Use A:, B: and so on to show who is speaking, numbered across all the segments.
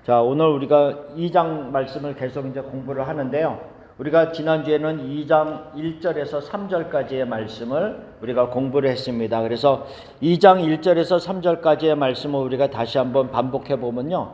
A: 자, 오늘 우리가 2장 말씀을 계속 이제 공부를 하는데요. 우리가 지난주에는 2장 1절에서 3절까지의 말씀을 우리가 공부를 했습니다. 그래서 2장 1절에서 3절까지의 말씀을 우리가 다시 한번 반복해 보면요.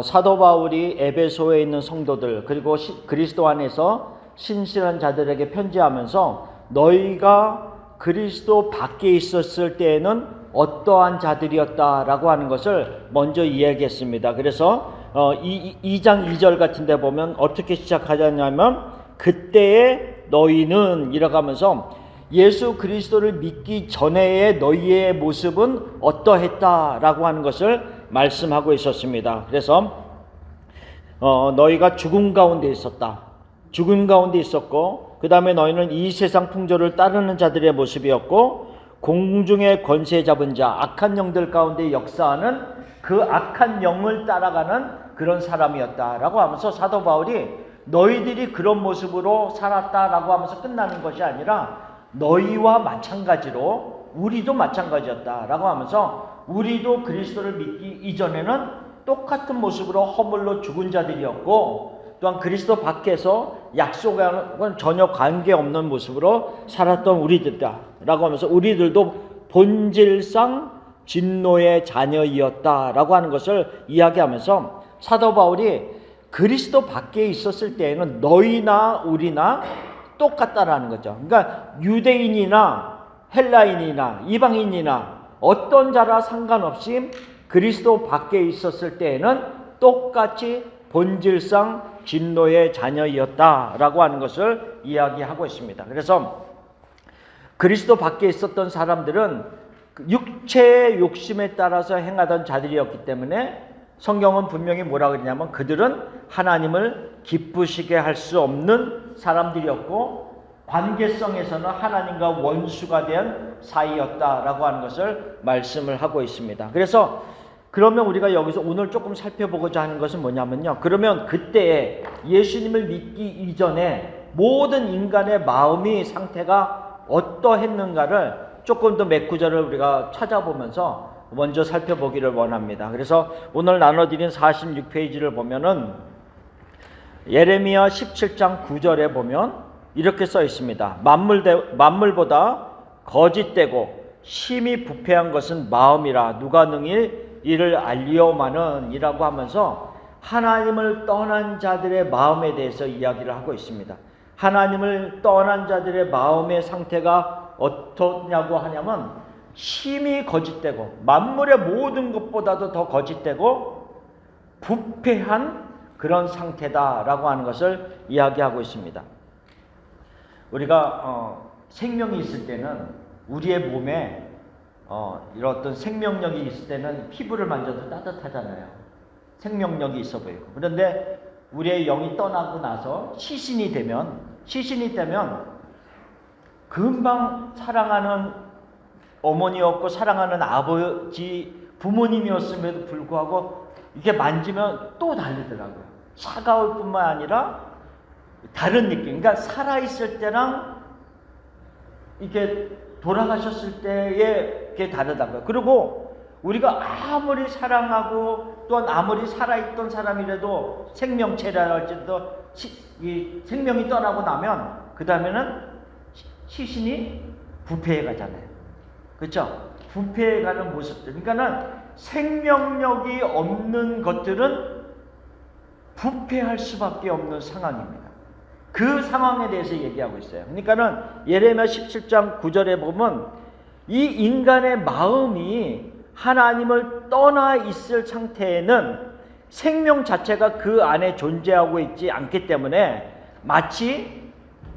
A: 사도 바울이 에베소에 있는 성도들 그리고 그리스도 안에서 신실한 자들에게 편지하면서 너희가 그리스도 밖에 있었을 때에는 어떠한 자들이었다라고 하는 것을 먼저 이야기했습니다. 그래서 2장 2절 같은 데 보면 어떻게 시작하냐면 그때의 너희는 이라고 하면서 예수 그리스도를 믿기 전에의 너희의 모습은 어떠했다라고 하는 것을 말씀하고 있었습니다. 그래서 너희가 죽음 가운데 있었다. 죽음 가운데 있었고 그 다음에 너희는 이 세상 풍조를 따르는 자들의 모습이었고 공중의 권세 잡은 자 악한 영들 가운데 역사하는 그 악한 영을 따라가는 그런 사람이었다라고 하면서 사도 바울이 너희들이 그런 모습으로 살았다라고 하면서 끝나는 것이 아니라 너희와 마찬가지로 우리도 마찬가지였다라고 하면서 우리도 그리스도를 믿기 이전에는 똑같은 모습으로 허물로 죽은 자들이었고 또한 그리스도 밖에서 약속과는 전혀 관계없는 모습으로 살았던 우리들이다라고 하면서 우리들도 본질상 진노의 자녀이었다라고 하는 것을 이야기하면서 사도 바울이 그리스도 밖에 있었을 때에는 너희나 우리나 똑같다라는 거죠. 그러니까 유대인이나 헬라인이나 이방인이나 어떤 자라 상관없이 그리스도 밖에 있었을 때에는 똑같이 본질상 진노의 자녀이었다라고 하는 것을 이야기하고 있습니다. 그래서 그리스도 밖에 있었던 사람들은 육체의 욕심에 따라서 행하던 자들이었기 때문에 성경은 분명히 뭐라 그러냐면 그들은 하나님을 기쁘시게 할 수 없는 사람들이었고 관계성에서는 하나님과 원수가 된 사이였다라고 하는 것을 말씀을 하고 있습니다. 그래서 그러면 우리가 여기서 오늘 조금 살펴보고자 하는 것은 뭐냐면요. 그러면 그때 예수님을 믿기 이전에 모든 인간의 마음이 상태가 어떠했는가를 조금 더 몇 구절을 우리가 찾아보면서 먼저 살펴보기를 원합니다. 그래서 오늘 나눠드린 46페이지를 보면은 예레미야 17장 9절에 보면 이렇게 써 있습니다. 만물보다 거짓되고 심히 부패한 것은 마음이라 누가 능히 이를 알리오마는 이라고 하면서 하나님을 떠난 자들의 마음에 대해서 이야기를 하고 있습니다. 하나님을 떠난 자들의 마음의 상태가 어떠냐고 하냐면 심히 거짓되고 만물의 모든 것보다도 더 거짓되고 부패한 그런 상태다라고 하는 것을 이야기하고 있습니다. 우리가 생명이 있을 때는 우리의 몸에 이런 어떤 생명력이 있을 때는 피부를 만져도 따뜻하잖아요. 생명력이 있어 보이고. 그런데 우리의 영이 떠나고 나서 시신이 되면 금방 사랑하는 어머니였고 사랑하는 아버지 부모님이었음에도 불구하고 이게 만지면 또 다르더라고요. 차가울 뿐만 아니라 다른 느낌. 그러니까 살아있을 때랑 이게 돌아가셨을 때의 게 다르다고요. 그리고 우리가 아무리 사랑하고 또한 아무리 살아있던 사람이라도 생명체라 할지라도 이 생명이 떠나고 나면 그 다음에는 시신이 부패해 가잖아요. 그렇죠? 부패해 가는 모습들. 그러니까는 생명력이 없는 것들은 부패할 수밖에 없는 상황입니다. 그 상황에 대해서 얘기하고 있어요. 그러니까는 예레미야 17장 9절에 보면 이 인간의 마음이 하나님을 떠나 있을 상태에는 생명 자체가 그 안에 존재하고 있지 않기 때문에 마치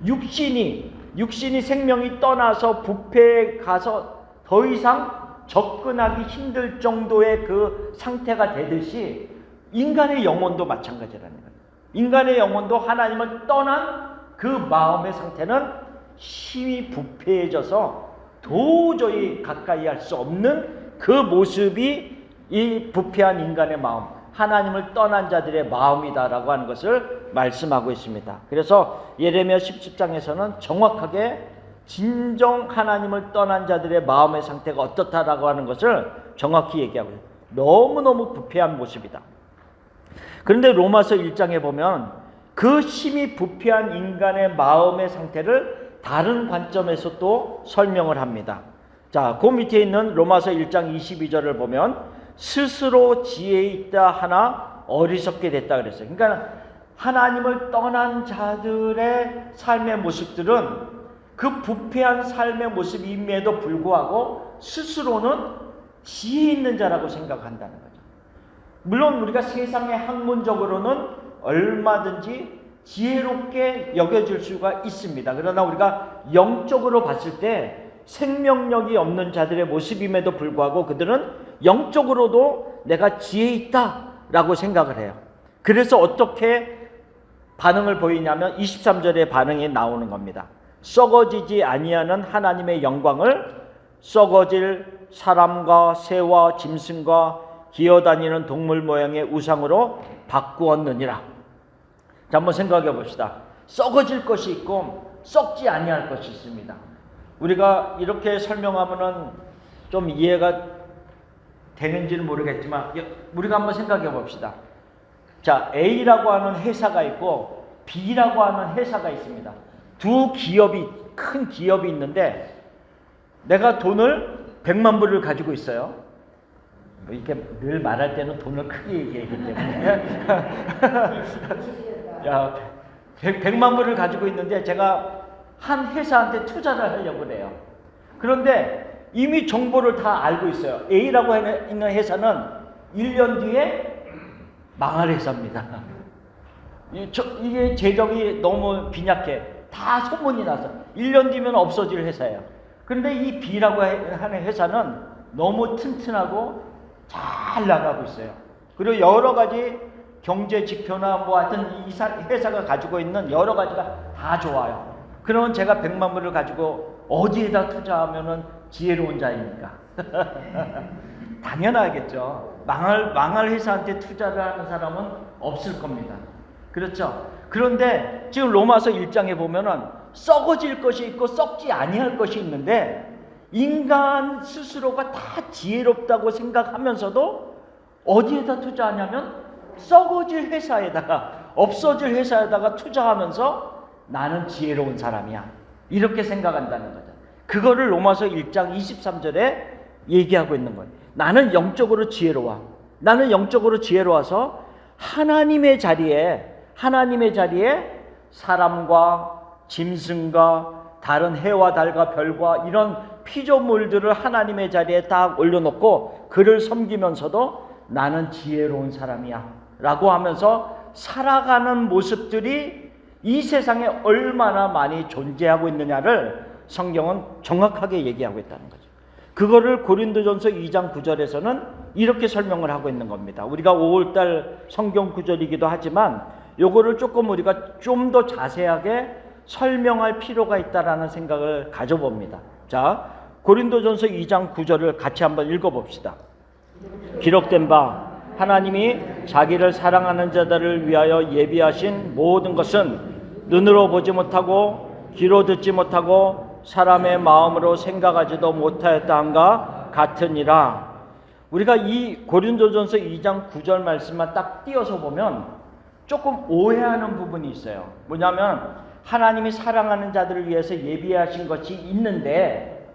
A: 육신이 생명이 떠나서 부패에 가서 더 이상 접근하기 힘들 정도의 그 상태가 되듯이 인간의 영혼도 마찬가지라는 거예요. 인간의 영혼도 하나님을 떠난 그 마음의 상태는 심히 부패해져서 도저히 가까이 할 수 없는 그 모습이 이 부패한 인간의 마음, 하나님을 떠난 자들의 마음이다라고 하는 것을 말씀하고 있습니다. 그래서 예레미야 17장에서는 정확하게 진정 하나님을 떠난 자들의 마음의 상태가 어떻다라고 하는 것을 정확히 얘기하고 있습니다. 너무너무 부패한 모습이다. 그런데 로마서 1장에 보면 그 심히 부패한 인간의 마음의 상태를 다른 관점에서 또 설명을 합니다. 자, 그 밑에 있는 로마서 1장 22절을 보면 스스로 지혜 있다 하나 어리석게 됐다 그랬어요. 그러니까 하나님을 떠난 자들의 삶의 모습들은 그 부패한 삶의 모습임에도 불구하고 스스로는 지혜 있는 자라고 생각한다는 거죠. 물론 우리가 세상의 학문적으로는 얼마든지 지혜롭게 여겨질 수가 있습니다. 그러나 우리가 영적으로 봤을 때 생명력이 없는 자들의 모습임에도 불구하고 그들은 영적으로도 내가 지혜 있다라고 생각을 해요. 그래서 어떻게 반응을 보이냐면 23절의 반응이 나오는 겁니다. 썩어지지 아니하는 하나님의 영광을 썩어질 사람과 새와 짐승과 기어다니는 동물 모양의 우상으로 바꾸었느니라. 자, 한번 생각해 봅시다. 썩어질 것이 있고 썩지 아니할 것이 있습니다. 우리가 이렇게 설명하면은 좀 이해가 되는지는 모르겠지만 우리가 한번 생각해 봅시다. 자, A라고 하는 회사가 있고 B라고 하는 회사가 있습니다. 두 기업이, 큰 기업이 있는데 내가 돈을 100만 불을 가지고 있어요. 이렇게 늘 말할 때는 돈을 크게 얘기하기 때문에 야, 100만 불을 가지고 있는데 제가 한 회사한테 투자를 하려고 해요. 그런데 이미 정보를 다 알고 있어요. A라고 있는 회사는 1년 뒤에 망할 회사입니다. 이게 재정이 너무 빈약해. 다 소문이 나서 1년 뒤면 없어질 회사예요. 그런데 이 B라고 하는 회사는 너무 튼튼하고 잘 나가고 있어요. 그리고 여러 가지 경제 지표나 뭐 하여튼 이 회사가 가지고 있는 여러 가지가 다 좋아요. 그러면 제가 100만 불을 가지고 어디에다 투자하면은 지혜로운 자입니까? 당연하겠죠. 망할 회사한테 투자를 하는 사람은 없을 겁니다. 그렇죠? 그런데 지금 로마서 1장에 보면은 썩어질 것이 있고 썩지 아니할 것이 있는데 인간 스스로가 다 지혜롭다고 생각하면서도 어디에다 투자하냐면 썩어질 회사에다가, 없어질 회사에다가 투자하면서 나는 지혜로운 사람이야, 이렇게 생각한다는 거죠. 그거를 로마서 1장 23절에 얘기하고 있는 거예요. 나는 영적으로 지혜로워. 나는 영적으로 지혜로워서 하나님의 자리에 사람과 짐승과 다른 해와 달과 별과 이런 피조물들을 하나님의 자리에 딱 올려놓고 그를 섬기면서도 나는 지혜로운 사람이야 라고 하면서 살아가는 모습들이 이 세상에 얼마나 많이 존재하고 있느냐를 성경은 정확하게 얘기하고 있다는 거죠. 그거를 고린도전서 2장 9절에서는 이렇게 설명을 하고 있는 겁니다. 우리가 5월달 성경 구절이기도 하지만 요거를 조금 우리가 좀 더 자세하게 설명할 필요가 있다라는 생각을 가져봅니다. 자, 고린도전서 2장 9절을 같이 한번 읽어봅시다. 기록된 바 하나님이 자기를 사랑하는 자들을 위하여 예비하신 모든 것은 눈으로 보지 못하고 귀로 듣지 못하고 사람의 마음으로 생각하지도 못하였다 한가 같으니라. 우리가 이 고린도전서 2장 9절 말씀만 딱 띄어서 보면 조금 오해하는 부분이 있어요. 뭐냐면 하나님이 사랑하는 자들을 위해서 예비하신 것이 있는데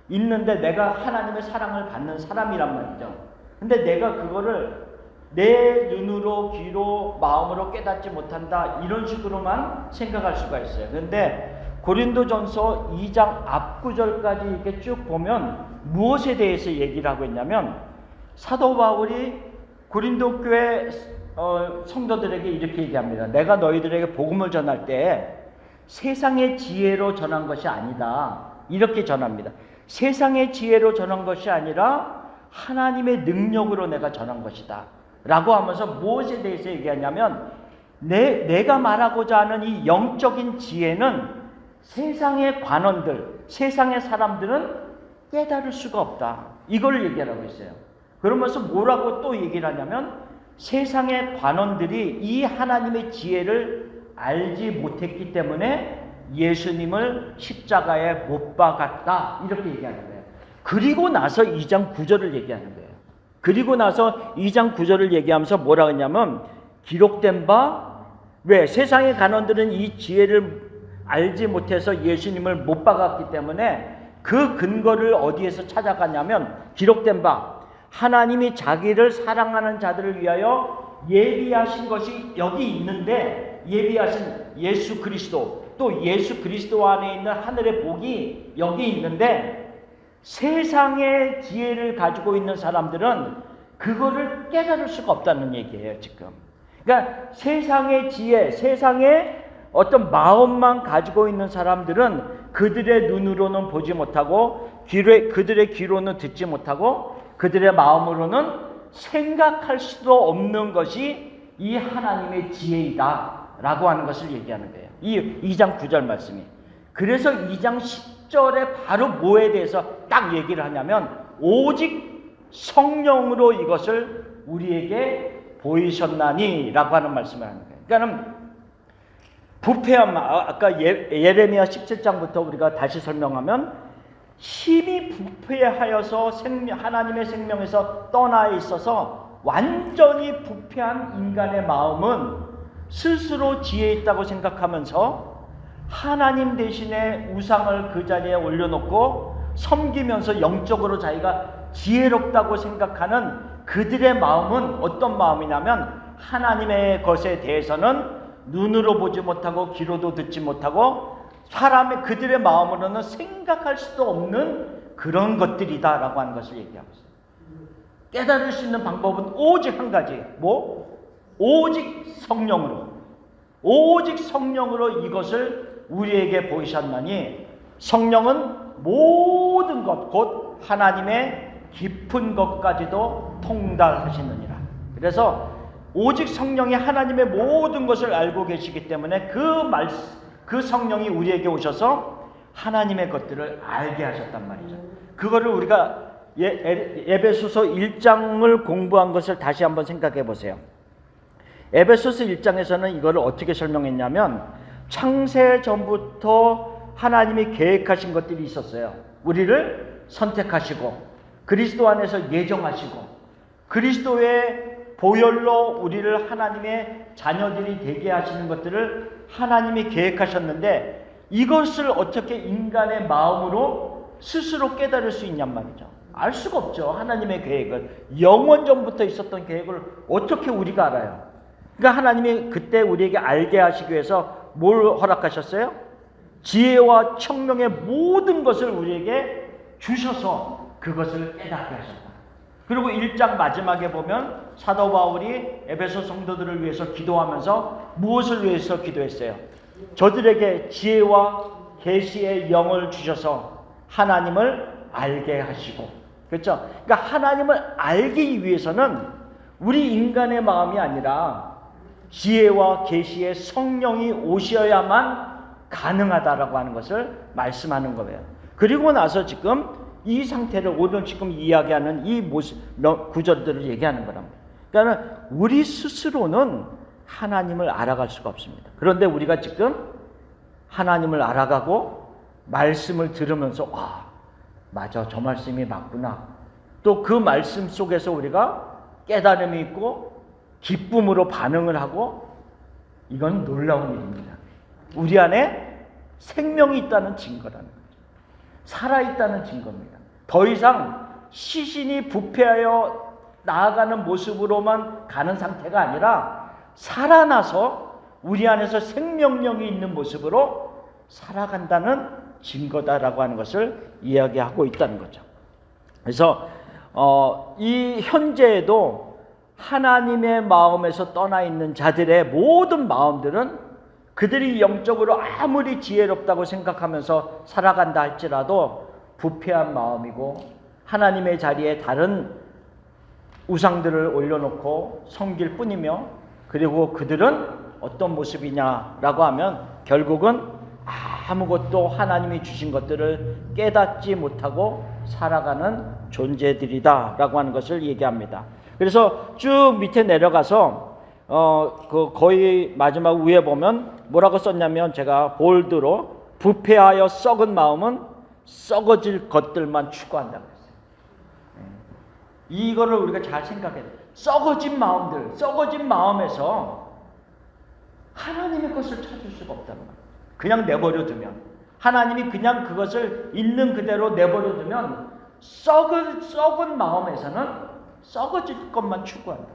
A: 내가 하나님의 사랑을 받는 사람이란 말이죠. 근데 내가 그거를 내 눈으로 귀로 마음으로 깨닫지 못한다, 이런 식으로만 생각할 수가 있어요. 근데 고린도전서 2장 앞 구절까지 이렇게 쭉 보면 무엇에 대해서 얘기를 하고 있냐면 사도 바울이 고린도 교회 성도들에게 이렇게 얘기합니다. 내가 너희들에게 복음을 전할 때 세상의 지혜로 전한 것이 아니다, 이렇게 전합니다. 세상의 지혜로 전한 것이 아니라 하나님의 능력으로 내가 전한 것이다 라고 하면서 무엇에 대해서 얘기하냐면 내가 말하고자 하는 이 영적인 지혜는 세상의 관원들, 세상의 사람들은 깨달을 수가 없다, 이걸 얘기하고 있어요. 그러면서 뭐라고 또 얘기를 하냐면 세상의 관원들이 이 하나님의 지혜를 알지 못했기 때문에 예수님을 십자가에 못 박았다, 이렇게 얘기하는 거예요. 그리고 나서 2장 9절을 얘기하는 거예요. 그리고 나서 2장 9절을 얘기하면서 뭐라 했냐면 기록된 바 왜? 세상의 간원들은 이 지혜를 알지 못해서 예수님을 못 박았기 때문에 그 근거를 어디에서 찾아갔냐면 기록된 바 하나님이 자기를 사랑하는 자들을 위하여 예비하신 것이 여기 있는데 예비하신 예수 그리스도 또 예수 그리스도 안에 있는 하늘의 복이 여기 있는데 세상의 지혜를 가지고 있는 사람들은 그거를 깨달을 수가 없다는 얘기예요 지금. 그러니까 세상의 지혜, 세상의 어떤 마음만 가지고 있는 사람들은 그들의 눈으로는 보지 못하고 그들의 귀로는 듣지 못하고 그들의 마음으로는 생각할 수도 없는 것이 이 하나님의 지혜이다 라고 하는 것을 얘기하는 거예요. 이 2장 9절 말씀이. 그래서 2장 10절에 바로 뭐에 대해서 딱 얘기를 하냐면 오직 성령으로 이것을 우리에게 보이셨나니 라고 하는 말씀을 하는 거예요. 그러니까 부패한 아까 예레미야 17장부터 우리가 다시 설명하면 힘이 부패하여서 하나님의 생명에서 떠나 있어서 완전히 부패한 인간의 마음은 스스로 지혜 있다고 생각하면서 하나님 대신에 우상을 그 자리에 올려놓고 섬기면서 영적으로 자기가 지혜롭다고 생각하는 그들의 마음은 어떤 마음이냐면 하나님의 것에 대해서는 눈으로 보지 못하고 귀로도 듣지 못하고 그들의 마음으로는 생각할 수도 없는 그런 것들이다라고 하는 것을 얘기하고 있어요. 깨달을 수 있는 방법은 오직 한 가지, 오직 성령으로 이것을 우리에게 보이셨나니 성령은 모든 것, 곧 하나님의 깊은 것까지도 통달하시느니라. 그래서 오직 성령이 하나님의 모든 것을 알고 계시기 때문에 그 성령이 우리에게 오셔서 하나님의 것들을 알게 하셨단 말이죠. 그거를 우리가 에베소서 1장을 공부한 것을 다시 한번 생각해 보세요. 에베소서 1장에서는 이거를 어떻게 설명했냐면 창세 전부터 하나님이 계획하신 것들이 있었어요. 우리를 선택하시고 그리스도 안에서 예정하시고 그리스도의 보혈로 우리를 하나님의 자녀들이 되게 하시는 것들을 하나님이 계획하셨는데 이것을 어떻게 인간의 마음으로 스스로 깨달을 수 있냔 말이죠. 알 수가 없죠. 하나님의 계획을. 영원 전부터 있었던 계획을 어떻게 우리가 알아요? 그러니까 하나님이 그때 우리에게 알게 하시기 위해서 뭘 허락하셨어요? 지혜와 청명의 모든 것을 우리에게 주셔서 그것을 깨닫게 하셨다. 그리고 1장 마지막에 보면 사도 바울이 에베소 성도들을 위해서 기도하면서 무엇을 위해서 기도했어요? 저들에게 지혜와 계시의 영을 주셔서 하나님을 알게 하시고, 그렇죠? 그러니까 하나님을 알기 위해서는 우리 인간의 마음이 아니라 지혜와 계시의 성령이 오셔야만 가능하다라고 하는 것을 말씀하는 거예요. 그리고 나서 지금 이 상태를 오늘 지금 이야기하는 이 구절들을 얘기하는 거랍니다. 그러니까 우리 스스로는 하나님을 알아갈 수가 없습니다. 그런데 우리가 지금 하나님을 알아가고 말씀을 들으면서 맞아, 저 말씀이 맞구나. 또 그 말씀 속에서 우리가 깨달음이 있고 기쁨으로 반응을 하고 이건 놀라운 일입니다. 우리 안에 생명이 있다는 증거라는 거죠. 살아있다는 증거입니다. 더 이상 시신이 부패하여 나아가는 모습으로만 가는 상태가 아니라 살아나서 우리 안에서 생명력이 있는 모습으로 살아간다는 증거다라고 하는 것을 이야기하고 있다는 거죠. 그래서 이 현재에도 하나님의 마음에서 떠나 있는 자들의 모든 마음들은 그들이 영적으로 아무리 지혜롭다고 생각하면서 살아간다 할지라도 부패한 마음이고 하나님의 자리에 다른 우상들을 올려놓고 섬길 뿐이며, 그리고 그들은 어떤 모습이냐라고 하면 결국은 아무것도 하나님이 주신 것들을 깨닫지 못하고 살아가는 존재들이다라고 하는 것을 얘기합니다. 그래서 쭉 밑에 내려가서 그 거의 마지막 위에 보면 뭐라고 썼냐면, 제가 볼드로 부패하여 썩은 마음은 썩어질 것들만 추구한다고 했어요. 이거를 우리가 잘 생각해야 돼. 썩어진 마음들, 썩어진 마음에서 하나님의 것을 찾을 수가 없다는 거예요. 그냥 내버려 두면, 하나님이 그냥 그것을 있는 그대로 내버려 두면 썩은 마음에서는 썩어질 것만 추구한다.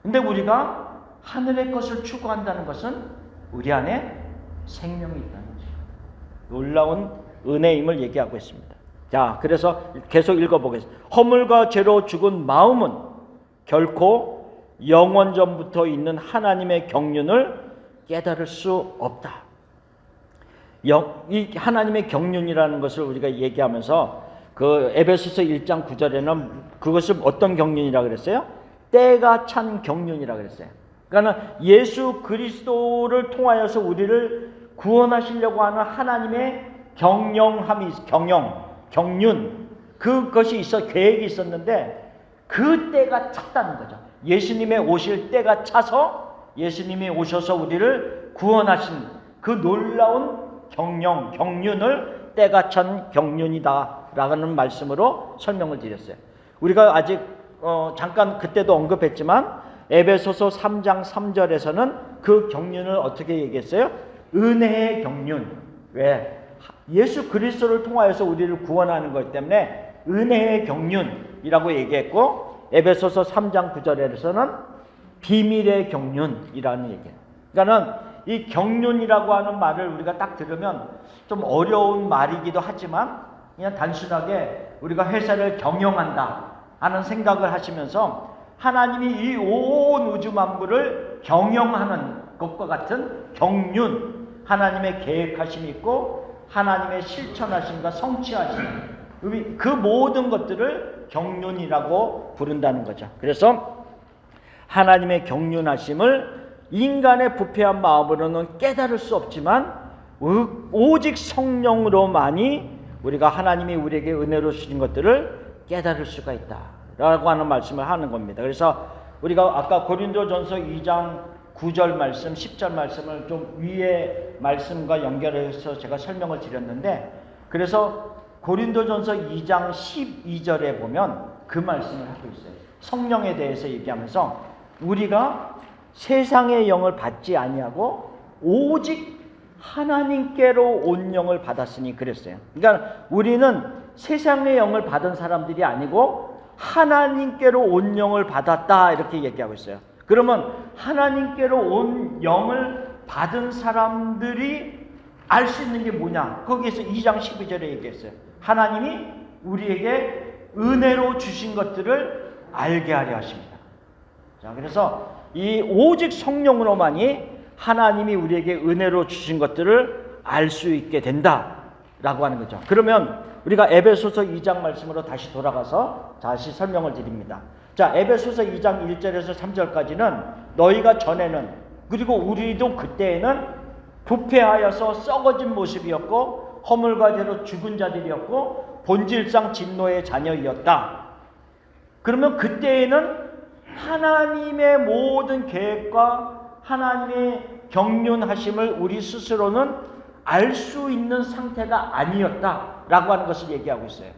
A: 근데 우리가 하늘의 것을 추구한다는 것은 우리 안에 생명이 있다는 거죠. 놀라운 은혜임을 얘기하고 있습니다. 자, 그래서 계속 읽어보겠습니다. 허물과 죄로 죽은 마음은 결코 영원전부터 있는 하나님의 경륜을 깨달을 수 없다. 이 하나님의 경륜이라는 것을 우리가 얘기하면서 그 에베소서 1장 9절에는 그것을 어떤 경륜이라고 그랬어요? 때가 찬 경륜이라고 그랬어요. 그러니까 예수 그리스도를 통하여서 우리를 구원하시려고 하는 하나님의 경륜, 그것이 계획이 있었는데 그 때가 찼다는 거죠. 예수님의 오실 때가 차서 예수님이 오셔서 우리를 구원하신 그 놀라운 경륜을 때가 찬 경륜이다라는 말씀으로 설명을 드렸어요. 우리가 아직 잠깐 그때도 언급했지만 에베소서 3장 3절에서는 그 경륜을 어떻게 얘기했어요? 은혜의 경륜. 왜? 예수 그리스도를 통하여서 우리를 구원하는 것 때문에 은혜의 경륜이라고 얘기했고, 에베소서 3장 9절에서는 비밀의 경륜이라는 얘기예요. 그러니까는 이 경륜이라고 하는 말을 우리가 딱 들으면 좀 어려운 말이기도 하지만 그냥 단순하게 우리가 회사를 경영한다 하는 생각을 하시면서 하나님이 이 온 우주 만물을 경영하는 것과 같은 경륜, 하나님의 계획하심이 있고 하나님의 실천하심과 성취하심, 그 모든 것들을 경륜이라고 부른다는 거죠. 그래서 하나님의 경륜하심을 인간의 부패한 마음으로는 깨달을 수 없지만 오직 성령으로만이 우리가 하나님이 우리에게 은혜로 주신 것들을 깨달을 수가 있다라고 하는 말씀을 하는 겁니다. 그래서 우리가 아까 고린도전서 2장 9절 말씀, 10절 말씀을 좀 위에 말씀과 연결해서 제가 설명을 드렸는데, 그래서 고린도전서 2장 12절에 보면 그 말씀을 하고 있어요. 성령에 대해서 얘기하면서 우리가 세상의 영을 받지 아니하고 오직 하나님께로 온 영을 받았으니 그랬어요. 그러니까 우리는 세상의 영을 받은 사람들이 아니고 하나님께로 온 영을 받았다, 이렇게 얘기하고 있어요. 그러면 하나님께로 온 영을 받은 사람들이 알 수 있는 게 뭐냐? 거기에서 2장 12절에 얘기했어요. 하나님이 우리에게 은혜로 주신 것들을 알게 하려 하십니다. 자, 그래서 이 오직 성령으로만이 하나님이 우리에게 은혜로 주신 것들을 알 수 있게 된다라고 하는 거죠. 그러면 우리가 에베소서 2장 말씀으로 다시 돌아가서 다시 설명을 드립니다. 자, 에베소서 2장 1절에서 3절까지는 너희가 전에는, 그리고 우리도 그때에는 부패하여서 썩어진 모습이었고 허물과 죄로 죽은 자들이었고 본질상 진노의 자녀이었다. 그러면 그때에는 하나님의 모든 계획과 하나님의 경륜하심을 우리 스스로는 알 수 있는 상태가 아니었다라고 하는 것을 얘기하고 있어요.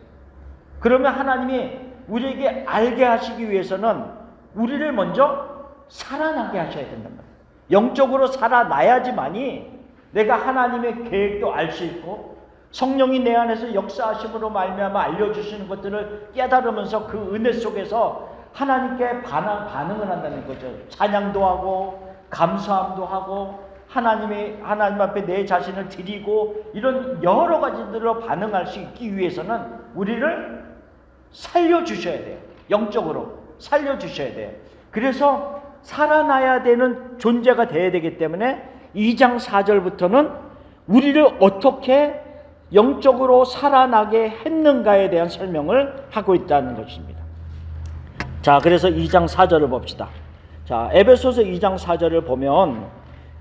A: 그러면 하나님이 우리에게 알게 하시기 위해서는 우리를 먼저 살아나게 하셔야 된단 말이에요. 영적으로 살아나야지만이 내가 하나님의 계획도 알 수 있고 성령이 내 안에서 역사하심으로 말미암아 알려주시는 것들을 깨달으면서 그 은혜 속에서 하나님께 반응을 한다는 거죠. 찬양도 하고 감사함도 하고 하나님 앞에 내 자신을 드리고 이런 여러 가지들로 반응할 수 있기 위해서는 우리를 살려주셔야 돼요. 영적으로 살려주셔야 돼요. 그래서 살아나야 되는 존재가 되어야 되기 때문에 2장 4절부터는 우리를 어떻게 영적으로 살아나게 했는가에 대한 설명을 하고 있다는 것입니다. 자, 그래서 2장 4절을 봅시다. 자, 에베소서 2장 4절을 보면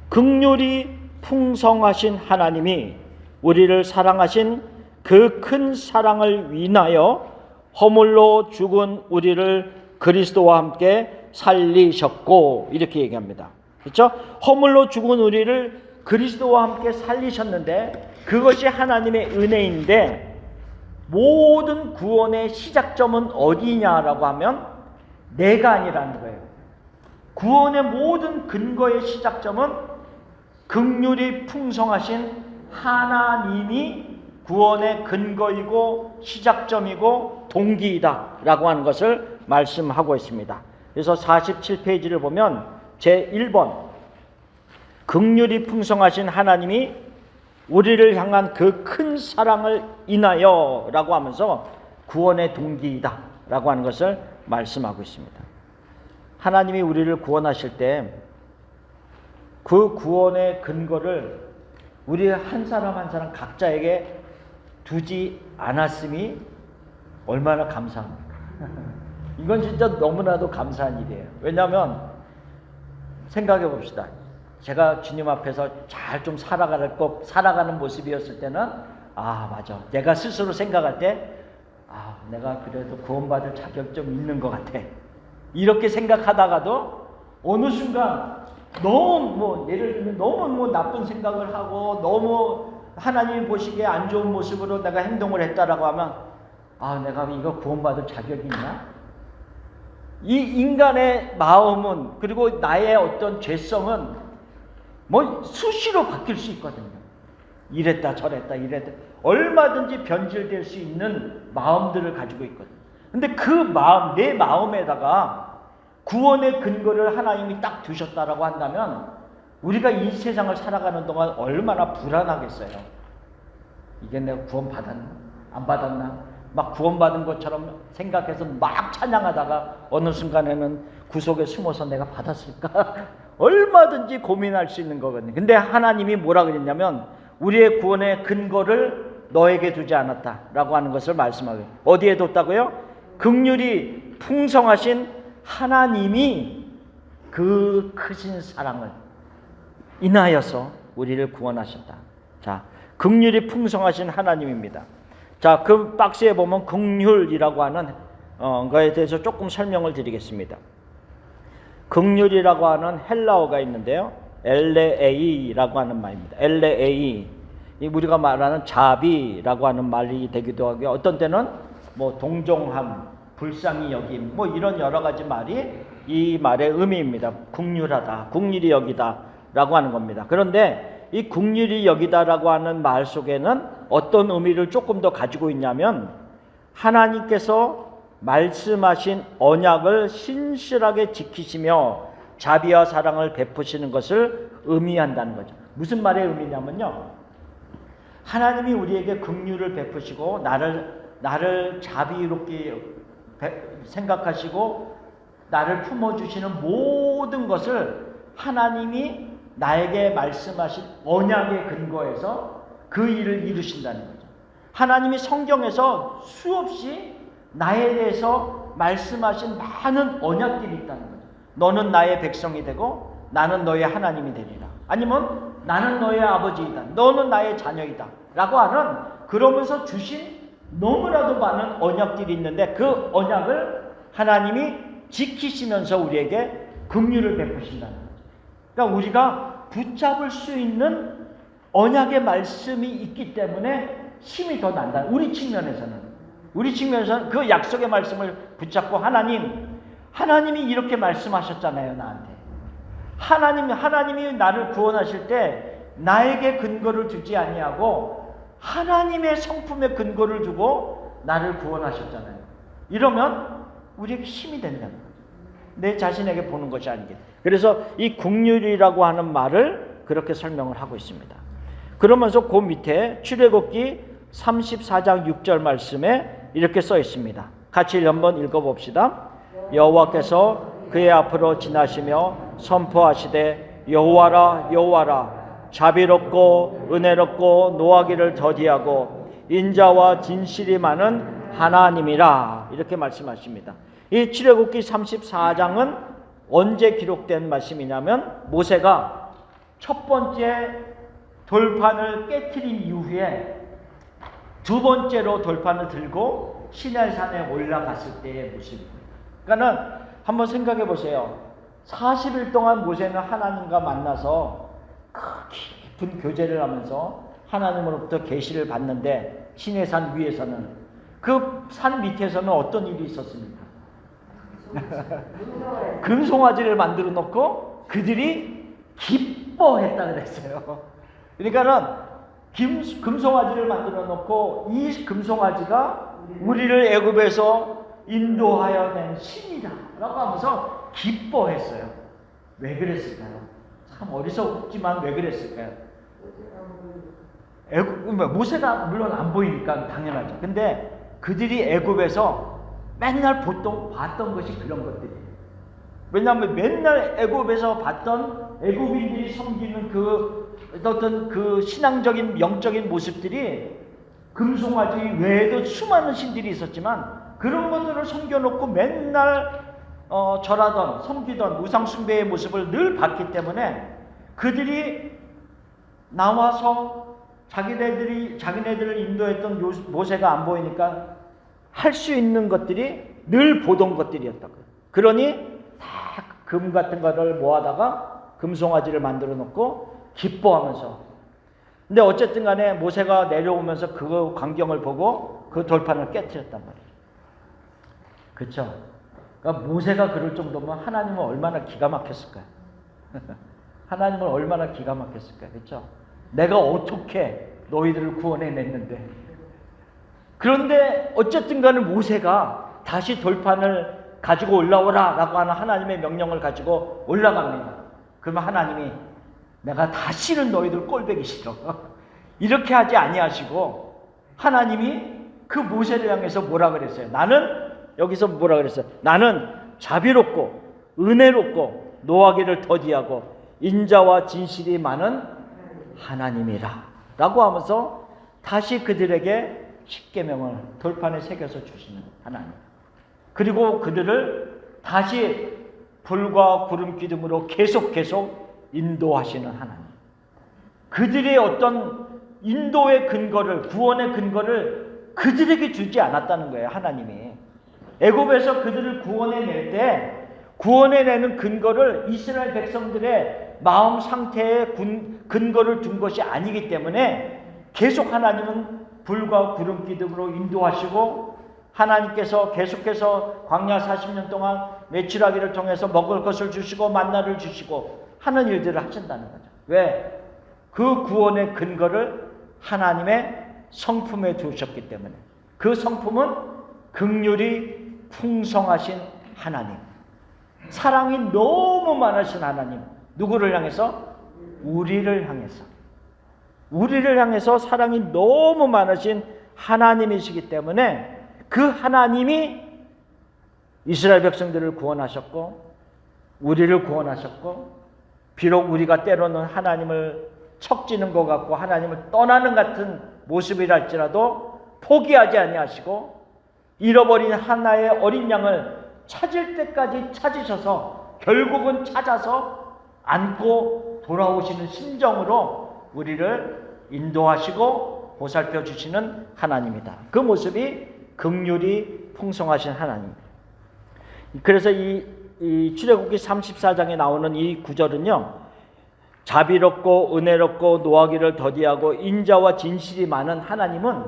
A: 긍휼이 풍성하신 하나님이 우리를 사랑하신 그 큰 사랑을 인하여 허물로 죽은 우리를 그리스도와 함께 살리셨고, 이렇게 얘기합니다. 그렇죠? 허물로 죽은 우리를 그리스도와 함께 살리셨는데 그것이 하나님의 은혜인데 모든 구원의 시작점은 어디냐라고 하면 내가 아니라는 거예요. 구원의 모든 근거의 시작점은 긍휼이 풍성하신 하나님이 구원의 근거이고 시작점이고 동기이다 라고 하는 것을 말씀하고 있습니다. 그래서 47페이지를 보면 제1번 긍휼이 풍성하신 하나님이 우리를 향한 그 큰 사랑을 인하여 라고 하면서 구원의 동기이다 라고 하는 것을 말씀하고 있습니다. 하나님이 우리를 구원하실 때 그 구원의 근거를 우리 한 사람 한 사람 각자에게 두지 않았음이 얼마나 감사합니까? 이건 진짜 너무나도 감사한 일이에요. 왜냐하면 생각해 봅시다. 제가 주님 앞에서 잘 좀 살아가는 모습이었을 때는 맞아. 내가 스스로 생각할 때 내가 그래도 구원받을 자격 좀 있는 것 같아. 이렇게 생각하다가도 어느 순간 너무 예를 들면 너무 나쁜 생각을 하고 너무 하나님이 보시기에 안 좋은 모습으로 내가 행동을 했다라고 하면 내가 이거 구원받을 자격이 있나? 이 인간의 마음은 그리고 나의 어떤 죄성은 수시로 바뀔 수 있거든요. 이랬다 저랬다 얼마든지 변질될 수 있는 마음들을 가지고 있거든요. 근데 그 마음, 내 마음에다가 구원의 근거를 하나님이 딱 두셨다라고 한다면 우리가 이 세상을 살아가는 동안 얼마나 불안하겠어요. 이게 내가 구원 받았나? 안 받았나? 막 구원받은 것처럼 생각해서 막 찬양하다가 어느 순간에는 구속에 숨어서 내가 받았을까? 얼마든지 고민할 수 있는 거거든요. 근데 하나님이 뭐라 그랬냐면 우리의 구원의 근거를 너에게 두지 않았다라고 하는 것을 말씀하고요. 어디에 뒀다고요? 긍휼이 풍성하신 하나님이 그 크신 사랑을 인하여서 우리를 구원하셨다. 자, 긍휼이 풍성하신 하나님입니다. 자, 그 박스에 보면 긍휼이라고 하는 거에 대해서 조금 설명을 드리겠습니다. 긍휼이라고 하는 헬라어가 있는데요. 엘레에이라고 하는 말입니다. 엘레에이. 우리가 말하는 자비라고 하는 말이 되기도 하고요. 어떤 때는 동정함, 불쌍히 여김, 이런 여러 가지 말이 이 말의 의미입니다. 긍휼하다, 긍휼히 여기다 라고 하는 겁니다. 그런데 이 긍휼히 여기다라고 하는 말 속에는 어떤 의미를 조금 더 가지고 있냐면 하나님께서 말씀하신 언약을 신실하게 지키시며 자비와 사랑을 베푸시는 것을 의미한다는 거죠. 무슨 말의 의미냐면요, 하나님이 우리에게 긍휼을 베푸시고 나를 자비롭게 생각하시고 나를 품어주시는 모든 것을 하나님이 나에게 말씀하신 언약의 근거에서 그 일을 이루신다는 거죠. 하나님이 성경에서 수없이 나에 대해서 말씀하신 많은 언약들이 있다는 거죠. 너는 나의 백성이 되고 나는 너의 하나님이 되리라. 아니면 나는 너의 아버지이다. 너는 나의 자녀이다. 라고 하는, 그러면서 주신 너무나도 많은 언약들이 있는데 그 언약을 하나님이 지키시면서 우리에게 긍휼을 베푸신다는 거죠. 그러니까 우리가 붙잡을 수 있는 언약의 말씀이 있기 때문에 힘이 더 난다. 우리 측면에서는 그 약속의 말씀을 붙잡고 하나님이 이렇게 말씀하셨잖아요, 나한테. 하나님이 나를 구원하실 때 나에게 근거를 두지 아니하고 하나님의 성품의 근거를 두고 나를 구원하셨잖아요. 이러면 우리에게 힘이 된다는 거죠. 내 자신에게 보는 것이 아니게. 그래서 이 긍휼이라고 하는 말을 그렇게 설명을 하고 있습니다. 그러면서 그 밑에 출애굽기 34장 6절 말씀에 이렇게 써 있습니다. 같이 한번 읽어봅시다. 여호와께서 그의 앞으로 지나시며 선포하시되 여호와라 여호와라 자비롭고 은혜롭고 노하기를 더디하고 인자와 진실이 많은 하나님이라, 이렇게 말씀하십니다. 이 출애굽기 34장은 언제 기록된 말씀이냐면 모세가 첫 번째 돌판을 깨트린 이후에 두 번째로 돌판을 들고 시내산에 올라갔을 때의 모습입니다. 그러니까는 한번 생각해 보세요. 40일 동안 모세는 하나님과 만나서 깊은 교제를 하면서 하나님으로부터 계시를 받는데 시내산 위에서는, 그 산 밑에서는 어떤 일이 있었습니까? 금송아지를 만들어 놓고 그들이 기뻐했다 그랬어요. 그러니까는 금송아지를 만들어 놓고 이 금송아지가 우리를 애굽에서 인도하여 낸 신이다 라고 하면서 기뻐했어요. 왜 그랬을까요? 참 어리석지만 왜 그랬을까요? 모세가 물론 안 보이니까 당연하죠. 근데 그들이 애굽에서 맨날 보통 봤던 것이 그런 것들이에요. 왜냐하면 맨날 애굽에서 봤던 애굽인들이 섬기는 그 어떤 그 신앙적인 영적인 모습들이 금송아지 외에도 수많은 신들이 있었지만 그런 것들을 섬겨놓고 맨날 절하던 섬기던 우상숭배의 모습을 늘 봤기 때문에 그들이 나와서 자기네들을 인도했던 모세가 안 보이니까 할 수 있는 것들이 늘 보던 것들이었다고요. 그러니 다 금 같은 거를 모아다가 금송아지를 만들어 놓고 기뻐하면서, 근데 어쨌든 간에 모세가 내려오면서 그 광경을 보고 그 돌판을 깨뜨렸단 말이에요. 그렇죠? 그러니까 모세가 그럴 정도면 하나님은 얼마나 기가 막혔을까요? 하나님은 얼마나 기가 막혔을까요? 그렇죠? 내가 어떻게 너희들을 구원해냈는데. 그런데 어쨌든 간에 모세가 다시 돌판을 가지고 올라오라 라고 하는 하나님의 명령을 가지고 올라갑니다. 그러면 하나님이 내가 다시는 너희들 꼴보기 싫어 이렇게 하지 아니하시고 하나님이 그 모세를 향해서 뭐라 그랬어요? 나는 여기서 뭐라 그랬어요? 나는 자비롭고 은혜롭고 노하기를 더디하고 인자와 진실이 많은 하나님이라 라고 하면서 다시 그들에게 십계명을 돌판에 새겨서 주시는 하나님, 그리고 그들을 다시 불과 구름 기둥으로 계속 인도하시는 하나님, 그들의 어떤 인도의 근거를, 구원의 근거를 그들에게 주지 않았다는 거예요. 하나님이 애굽에서 그들을 구원해낼 때 구원해내는 근거를 이스라엘 백성들의 마음 상태에 근거를 둔 것이 아니기 때문에 계속 하나님은 불과 구름 기둥으로 인도하시고 하나님께서 계속해서 광야 40년 동안 메추라기를 통해서 먹을 것을 주시고 만나를 주시고 하는 일들을 하신다는 거죠. 왜? 그 구원의 근거를 하나님의 성품에 두셨기 때문에. 그 성품은 긍휼이 풍성하신 하나님, 사랑이 너무 많으신 하나님. 누구를 향해서? 우리를 향해서. 우리를 향해서 사랑이 너무 많으신 하나님이시기 때문에 그 하나님이 이스라엘 백성들을 구원하셨고 우리를 구원하셨고, 비록 우리가 때로는 하나님을 척지는 것 같고 하나님을 떠나는 같은 모습이랄지라도 포기하지 아니하시고 잃어버린 하나의 어린 양을 찾을 때까지 찾으셔서 결국은 찾아서 안고 돌아오시는 심정으로 우리를 인도하시고 보살펴 주시는 하나님이다. 그 모습이 긍휼이 풍성하신 하나님. 그래서 이 출애굽기 34장에 나오는 이 구절은요, 자비롭고 은혜롭고 노하기를 더디하고 인자와 진실이 많은 하나님은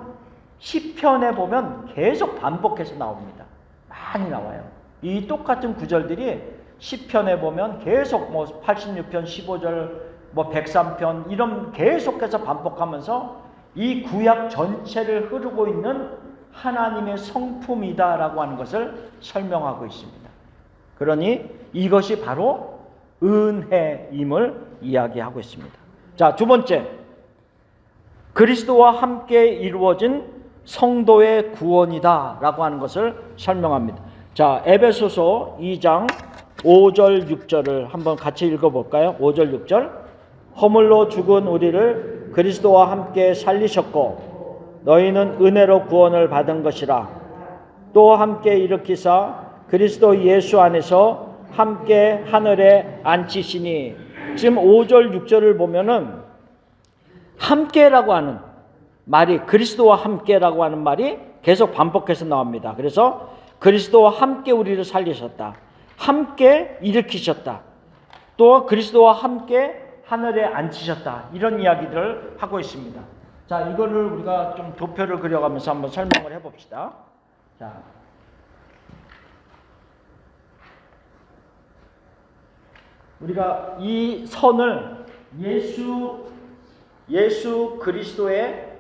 A: 시편에 보면 계속 반복해서 나옵니다. 많이 나와요. 이 똑같은 구절들이 시편에 보면 계속 86편 15절 103편 이런 계속해서 반복하면서 이 구약 전체를 흐르고 있는 하나님의 성품이다라고 하는 것을 설명하고 있습니다. 그러니 이것이 바로 은혜임을 이야기하고 있습니다. 자, 두 번째, 그리스도와 함께 이루어진 성도의 구원이다라고 하는 것을 설명합니다. 자, 에베소서 2장 5절 6절을 한번 같이 읽어볼까요? 5절 6절. 허물로 죽은 우리를 그리스도와 함께 살리셨고 너희는 은혜로 구원을 받은 것이라. 또 함께 일으키사 그리스도 예수 안에서 함께 하늘에 앉히시니. 지금 5절 6절을 보면은 함께라고 하는 말이, 그리스도와 함께라고 하는 말이 계속 반복해서 나옵니다. 그래서 그리스도와 함께 우리를 살리셨다, 함께 일으키셨다, 또 그리스도와 함께 하늘에 앉히셨다, 이런 이야기를 하고 있습니다. 자, 이거를 우리가 좀 도표를 그려가면서 한번 설명을 해봅시다. 자, 우리가 이 선을 예수 그리스도의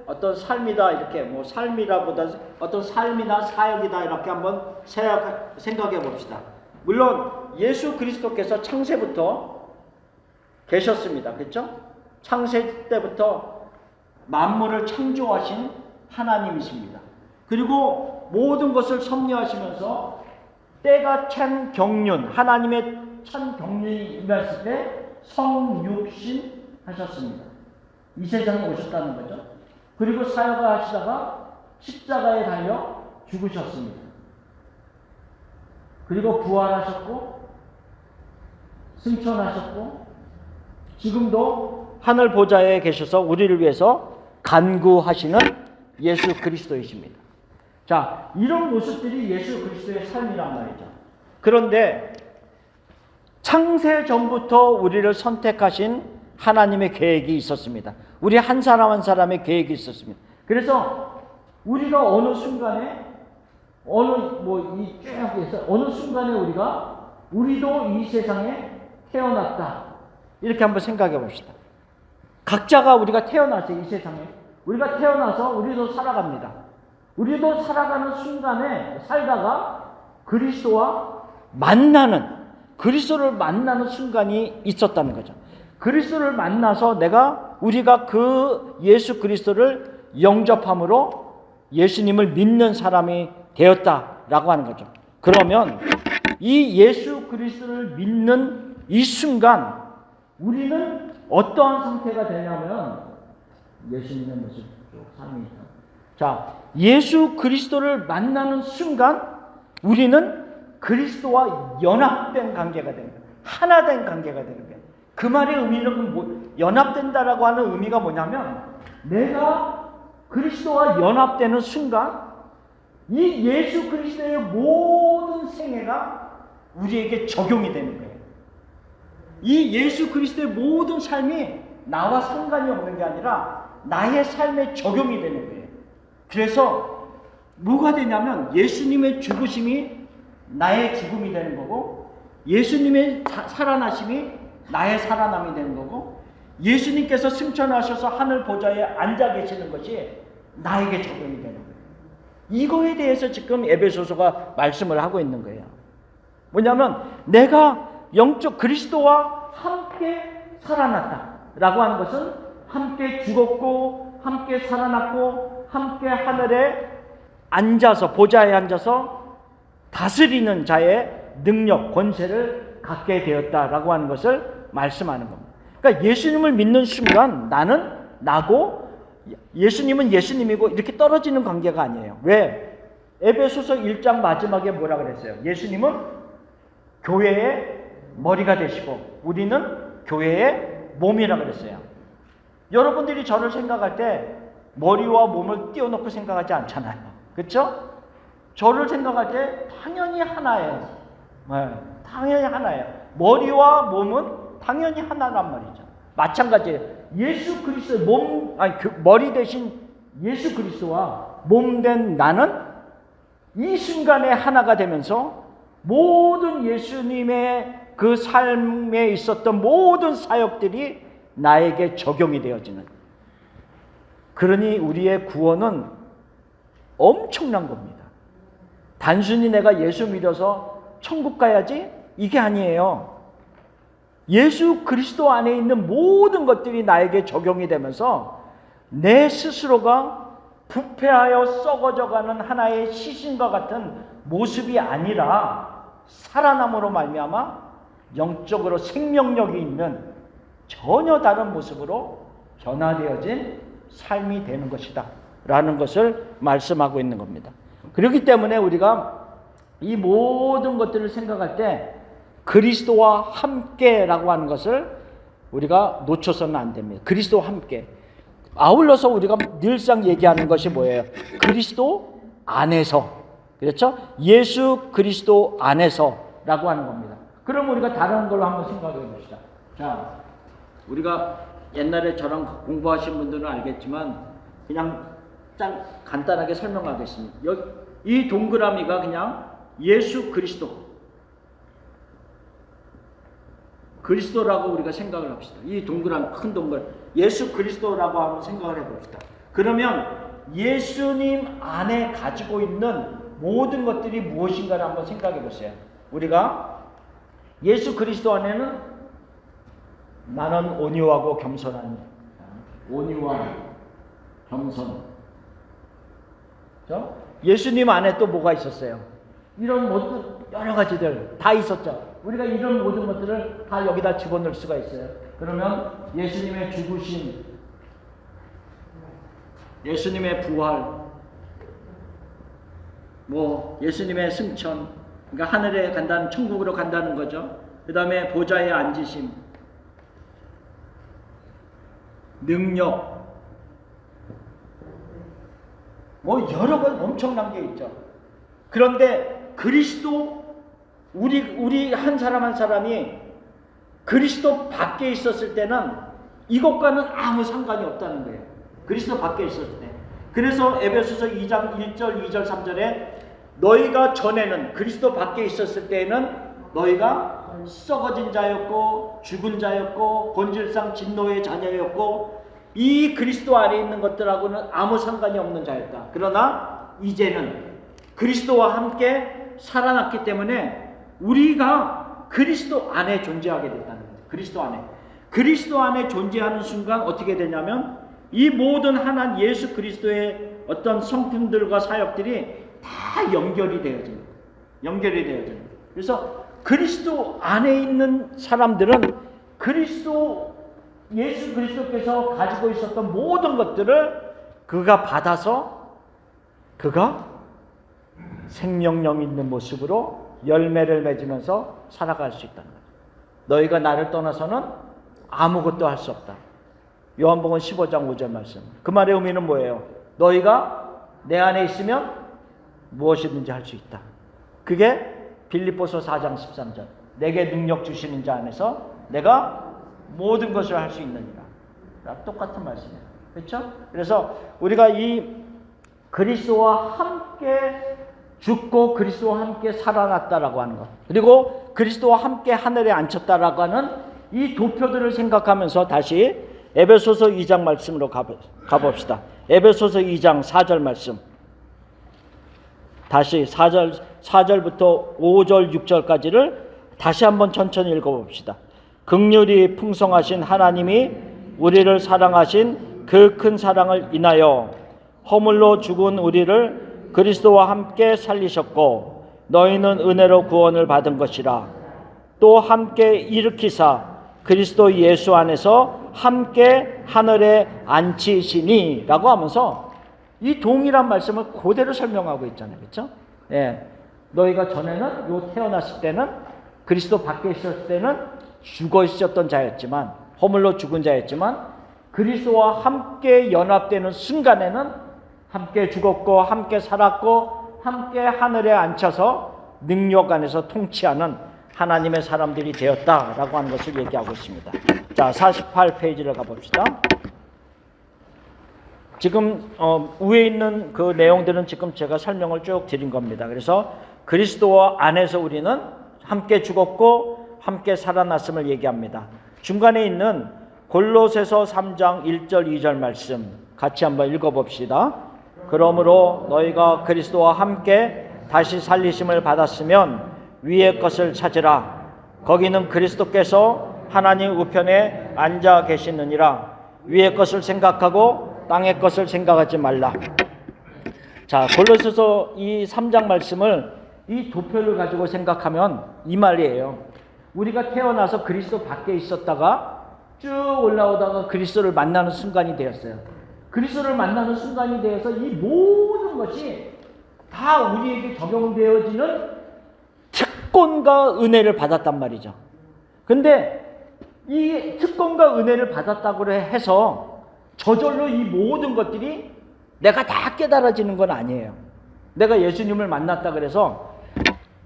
A: 어떤 삶이다, 이렇게 뭐 삶이라보다 어떤 삶이나 사역이다, 이렇게 한번 생각해 봅시다. 물론 예수 그리스도께서 창세부터 계셨습니다. 그렇죠? 창세 때부터 만물을 창조하신 하나님이십니다. 그리고 모든 것을 섭리하시면서 때가 찬 경륜, 하나님의 찬 경륜이 임했을 때 성육신 하셨습니다. 이 세상에 오셨다는 거죠. 그리고 사역을 하시다가 십자가에 달려 죽으셨습니다. 그리고 부활하셨고 승천하셨고 지금도 하늘 보좌에 계셔서 우리를 위해서 간구하시는 예수 그리스도이십니다. 자, 이런 모습들이 예수 그리스도의 삶이란 말이죠. 그런데 창세 전부터 우리를 선택하신 하나님의 계획이 있었습니다. 우리 한 사람 한 사람의 계획이 있었습니다. 그래서 우리가 어느 순간에 어느 순간에 우리도 이 세상에 태어났다, 이렇게 한번 생각해 봅시다. 각자가 우리가 태어나서 이 세상에 우리가 태어나서 우리도 살아갑니다. 우리도 살아가는 순간에 살다가 그리스도를 만나는 순간이 있었다는 거죠. 그리스도를 만나서 우리가 그 예수 그리스도를 영접함으로 예수님을 믿는 사람이 되었다라고 하는 거죠. 그러면 이 예수 그리스도를 믿는 이 순간 우리는 어떠한 상태가 되냐면 예수님의 모습 삶이 있다. 자, 예수 그리스도를 만나는 순간 우리는 그리스도와 연합된 관계가 됩니다. 하나 된 관계가 되는 거예요. 그 말의 의미는 연합된다라고 하는 의미가 뭐냐면 내가 그리스도와 연합되는 순간 이 예수 그리스도의 모든 생애가 우리에게 적용이 되는 거예요. 이 예수 그리스도의 모든 삶이 나와 상관이 없는 게 아니라 나의 삶에 적용이 되는 거예요. 그래서 뭐가 되냐면 예수님의 죽으심이 나의 죽음이 되는 거고, 예수님의 살아나심이 나의 살아남이 되는 거고, 예수님께서 승천하셔서 하늘 보좌에 앉아 계시는 것이 나에게 적용이 되는 거예요. 이거에 대해서 지금 에베소서가 말씀을 하고 있는 거예요. 뭐냐면 내가 영적 그리스도와 함께 살아났다라고 하는 것은 함께 죽었고 함께 살아났고 함께 하늘에 앉아서 보좌에 앉아서 다스리는 자의 능력, 권세를 갖게 되었다라고 하는 것을 말씀하는 겁니다. 그러니까 예수님을 믿는 순간 나는 나고 예수님은 예수님이고 이렇게 떨어지는 관계가 아니에요. 왜? 에베소서 1장 마지막에 뭐라 그랬어요? 예수님은 교회의 머리가 되시고 우리는 교회의 몸이라 그랬어요. 여러분들이 저를 생각할 때 머리와 몸을 띄워놓고 생각하지 않잖아요. 그렇죠? 저를 생각할 때 당연히 하나예요. 네, 당연히 하나예요. 머리와 몸은 당연히 하나란 말이죠. 마찬가지예요. 예수 그리스도의 머리 대신 예수 그리스도와 몸 된 나는 이 순간에 하나가 되면서 모든 예수님의 그 삶에 있었던 모든 사역들이 나에게 적용이 되어지는. 그러니 우리의 구원은 엄청난 겁니다. 단순히 내가 예수 믿어서 천국 가야지 이게 아니에요. 예수 그리스도 안에 있는 모든 것들이 나에게 적용이 되면서 내 스스로가 부패하여 썩어져가는 하나의 시신과 같은 모습이 아니라 살아남으로 말미암아 영적으로 생명력이 있는 전혀 다른 모습으로 변화되어진 삶이 되는 것이다 라는 것을 말씀하고 있는 겁니다. 그렇기 때문에 우리가 이 모든 것들을 생각할 때 그리스도와 함께라고 하는 것을 우리가 놓쳐서는 안 됩니다. 그리스도와 함께. 아울러서 우리가 늘상 얘기하는 것이 뭐예요? 그리스도 안에서. 그렇죠? 예수 그리스도 안에서라고 하는 겁니다. 그럼 우리가 다른 걸로 한번 생각해 봅시다. 자, 우리가 옛날에 저랑 공부하신 분들은 알겠지만 그냥 간단하게 설명하겠습니다. 이 동그라미가 그냥 예수 그리스도. 그리스도라고 우리가 생각을 합시다. 이 동그란 큰 동글 예수 그리스도라고 한번 생각을 해봅시다. 그러면 예수님 안에 가지고 있는 모든 것들이 무엇인가를 한번 생각해 보세요. 우리가 예수 그리스도 안에는 나는 온유하고 겸손한, 온유한 겸손. 그렇죠? 예수님 안에 또 뭐가 있었어요? 이런 모든 여러 가지들 다 있었죠. 우리가 이런 모든 것들을 다 여기다 집어넣을 수가 있어요. 그러면 예수님의 죽으심, 예수님의 부활, 예수님의 승천, 그러니까 하늘에 간다는, 천국으로 간다는 거죠. 그 다음에 보좌에 앉으심, 능력, 여러 건 엄청난 게 있죠. 그런데 그리스도, 우리 한 사람 한 사람이 그리스도 밖에 있었을 때는 이것과는 아무 상관이 없다는 거예요. 그리스도 밖에 있었을 때. 그래서 에베소서 2장 1절, 2절, 3절에 너희가 전에는 그리스도 밖에 있었을 때에는 너희가 썩어진 자였고 죽은 자였고 본질상 진노의 자녀였고 이 그리스도 안에 있는 것들하고는 아무 상관이 없는 자였다. 그러나 이제는 그리스도와 함께 살아났기 때문에 우리가 그리스도 안에 존재하게 됐다는 거죠. 그리스도 안에 존재하는 순간 어떻게 되냐면 이 모든 하나님 예수 그리스도의 어떤 성품들과 사역들이 다 연결이 되어집니다. 그래서 그리스도 안에 있는 사람들은 예수 그리스도께서 가지고 있었던 모든 것들을 그가 받아서 그가 생명력 있는 모습으로 열매를 맺으면서 살아갈 수 있다는 거죠. 너희가 나를 떠나서는 아무것도 할 수 없다. 요한복음 15장 5절 말씀. 그 말의 의미는 뭐예요? 너희가 내 안에 있으면 무엇이든지 할 수 있다. 그게 빌립보서 4장 13절. 내게 능력 주시는 자 안에서 내가 모든 것을 할 수 있느니라. 똑같은 말씀이에요. 그렇죠? 그래서 우리가 이 그리스도와 함께 죽고 그리스도와 함께 살아났다라고 하는 것, 그리고 그리스도와 함께 하늘에 앉혔다라고 하는 이 도표들을 생각하면서 다시 에베소서 2장 말씀으로 가봅시다. 에베소서 2장 4절 말씀. 다시 4절부터 5절, 6절까지를 다시 한번 천천히 읽어봅시다. 긍휼이 풍성하신 하나님이 우리를 사랑하신 그 큰 사랑을 인하여 허물로 죽은 우리를 그리스도와 함께 살리셨고 너희는 은혜로 구원을 받은 것이라. 또 함께 일으키사 그리스도 예수 안에서 함께 하늘에 앉히시니 라고 하면서 이 동일한 말씀을 그대로 설명하고 있잖아요. 그렇죠? 예. 너희가 전에는 태어났을 때는 그리스도 밖에 있었을 때는 죽어 있었던 자였지만, 허물로 죽은 자였지만 그리스도와 함께 연합되는 순간에는 함께 죽었고 함께 살았고 함께 하늘에 앉혀서 능력 안에서 통치하는 하나님의 사람들이 되었다라고 하는 것을 얘기하고 있습니다. 자, 48페이지를 가봅시다. 지금 위에 있는 그 내용들은 지금 제가 설명을 쭉 드린 겁니다. 그래서 그리스도와 안에서 우리는 함께 죽었고 함께 살아났음을 얘기합니다. 중간에 있는 골로새서 3장 1절 2절 말씀 같이 한번 읽어봅시다. 그러므로 너희가 그리스도와 함께 다시 살리심을 받았으면 위의 것을 찾으라. 거기는 그리스도께서 하나님 우편에 앉아 계시느니라. 위의 것을 생각하고 땅의 것을 생각하지 말라. 자, 골로새서 이 3장 말씀을 이 도표를 가지고 생각하면 이 말이에요. 우리가 태어나서 그리스도 밖에 있었다가 쭉 올라오다가 그리스도를 만나는 순간이 되었어요. 그리스도를 만나는 순간이 되어서 이 모든 것이 다 우리에게 적용되어지는 특권과 은혜를 받았단 말이죠. 근데 이 특권과 은혜를 받았다고 해서 저절로 이 모든 것들이 내가 다 깨달아지는 건 아니에요. 내가 예수님을 만났다 그래서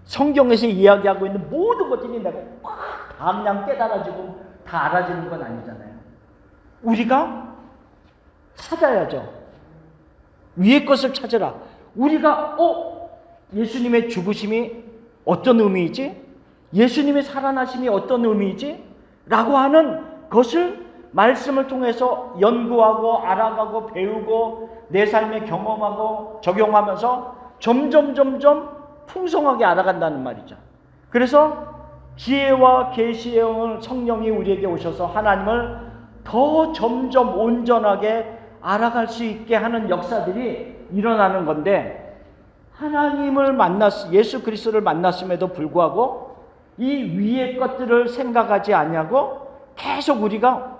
A: 성경에서 이야기하고 있는 모든 것들이 내가 다 그냥 깨달아지고 다 알아지는 건 아니잖아요. 우리가 찾아야죠. 위의 것을 찾으라. 우리가 예수님의 죽으심이 어떤 의미이지? 예수님의 살아나심이 어떤 의미이지? 라고 하는 것을 말씀을 통해서 연구하고 알아가고 배우고 내 삶에 경험하고 적용하면서 점점 풍성하게 알아간다는 말이죠. 그래서 지혜와 계시의 영을 성령이 우리에게 오셔서 하나님을 더 점점 온전하게 알아갈 수 있게 하는 역사들이 일어나는 건데, 하나님을 예수 그리스도를 만났음에도 불구하고 이 위의 것들을 생각하지 아니하고 계속 우리가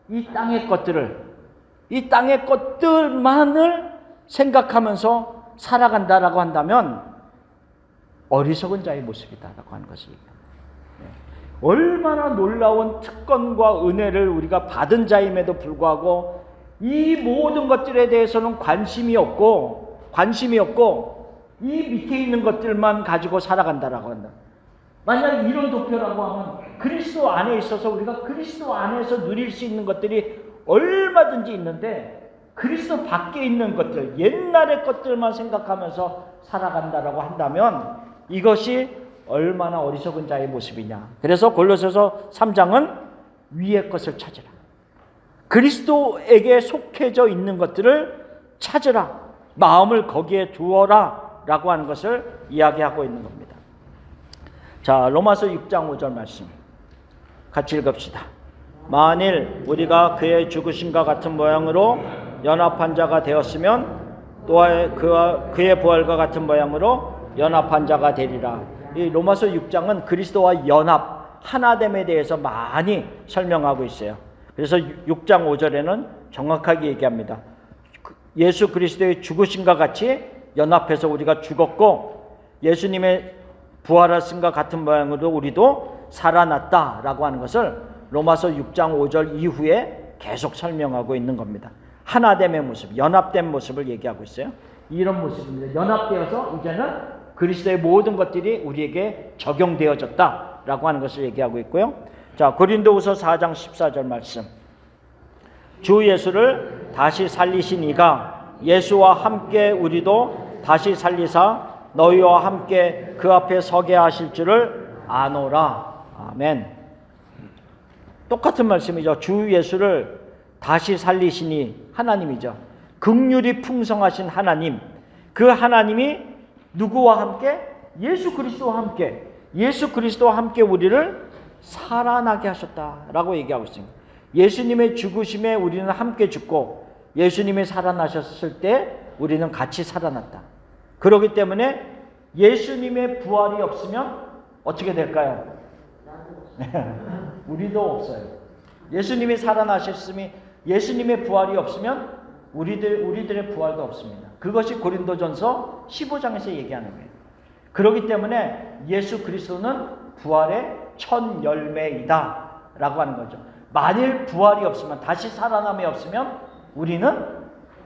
A: 이 땅의 것들만을 생각하면서 살아간다라고 한다면 어리석은 자의 모습이다라고 하는 것입니다. 얼마나 놀라운 특권과 은혜를 우리가 받은 자임에도 불구하고 이 모든 것들에 대해서는 관심이 없고 이 밑에 있는 것들만 가지고 살아간다라고 한다. 만약 이런 도표라고 하면 그리스도 안에 있어서 우리가 그리스도 안에서 누릴 수 있는 것들이 얼마든지 있는데, 그리스도 밖에 있는 것들, 옛날의 것들만 생각하면서 살아간다라고 한다면 이것이 얼마나 어리석은 자의 모습이냐. 그래서 골로새서 3장은 위의 것을 찾으라. 그리스도에게 속해져 있는 것들을 찾으라. 마음을 거기에 두어라 라고 하는 것을 이야기하고 있는 겁니다. 자, 로마서 6장 5절 말씀 같이 읽읍시다. 만일 우리가 그의 죽으심과 같은 모양으로 연합한 자가 되었으면 또한 그의 부활과 같은 모양으로 연합한 자가 되리라. 이 로마서 6장은 그리스도와 연합, 하나됨에 대해서 많이 설명하고 있어요. 그래서 6장 5절에는 정확하게 얘기합니다. 예수 그리스도의 죽으심과 같이 연합해서 우리가 죽었고 예수님의 부활하심과 같은 모양으로 우리도 살아났다라고 하는 것을 로마서 6장 5절 이후에 계속 설명하고 있는 겁니다. 하나됨의 모습, 연합된 모습을 얘기하고 있어요. 이런 모습입니다. 연합되어서 이제는 그리스도의 모든 것들이 우리에게 적용되어졌다라고 하는 것을 얘기하고 있고요. 자, 고린도후서 4장 14절 말씀. 주 예수를 다시 살리신 이가 예수와 함께 우리도 다시 살리사 너희와 함께 그 앞에 서게 하실 줄을 아노라. 아멘. 똑같은 말씀이죠. 주 예수를 다시 살리시니 하나님이죠. 긍휼이 풍성하신 하나님, 그 하나님이 누구와 함께? 예수 그리스도와 함께, 예수 그리스도와 함께 우리를 살아나게 하셨다라고 얘기하고 있습니다. 예수님의 죽으심에 우리는 함께 죽고 예수님이 살아나셨을 때 우리는 같이 살아났다. 그렇기 때문에 예수님의 부활이 없으면 어떻게 될까요? 우리도 없어요. 예수님이 살아나셨으니 예수님의 부활이 없으면 우리들의 부활도 없습니다. 그것이 고린도전서 15장에서 얘기하는 거예요. 그렇기 때문에 예수 그리스도는 부활의 첫 열매이다 라고 하는 거죠. 만일 부활이 없으면, 다시 살아남이 없으면 우리는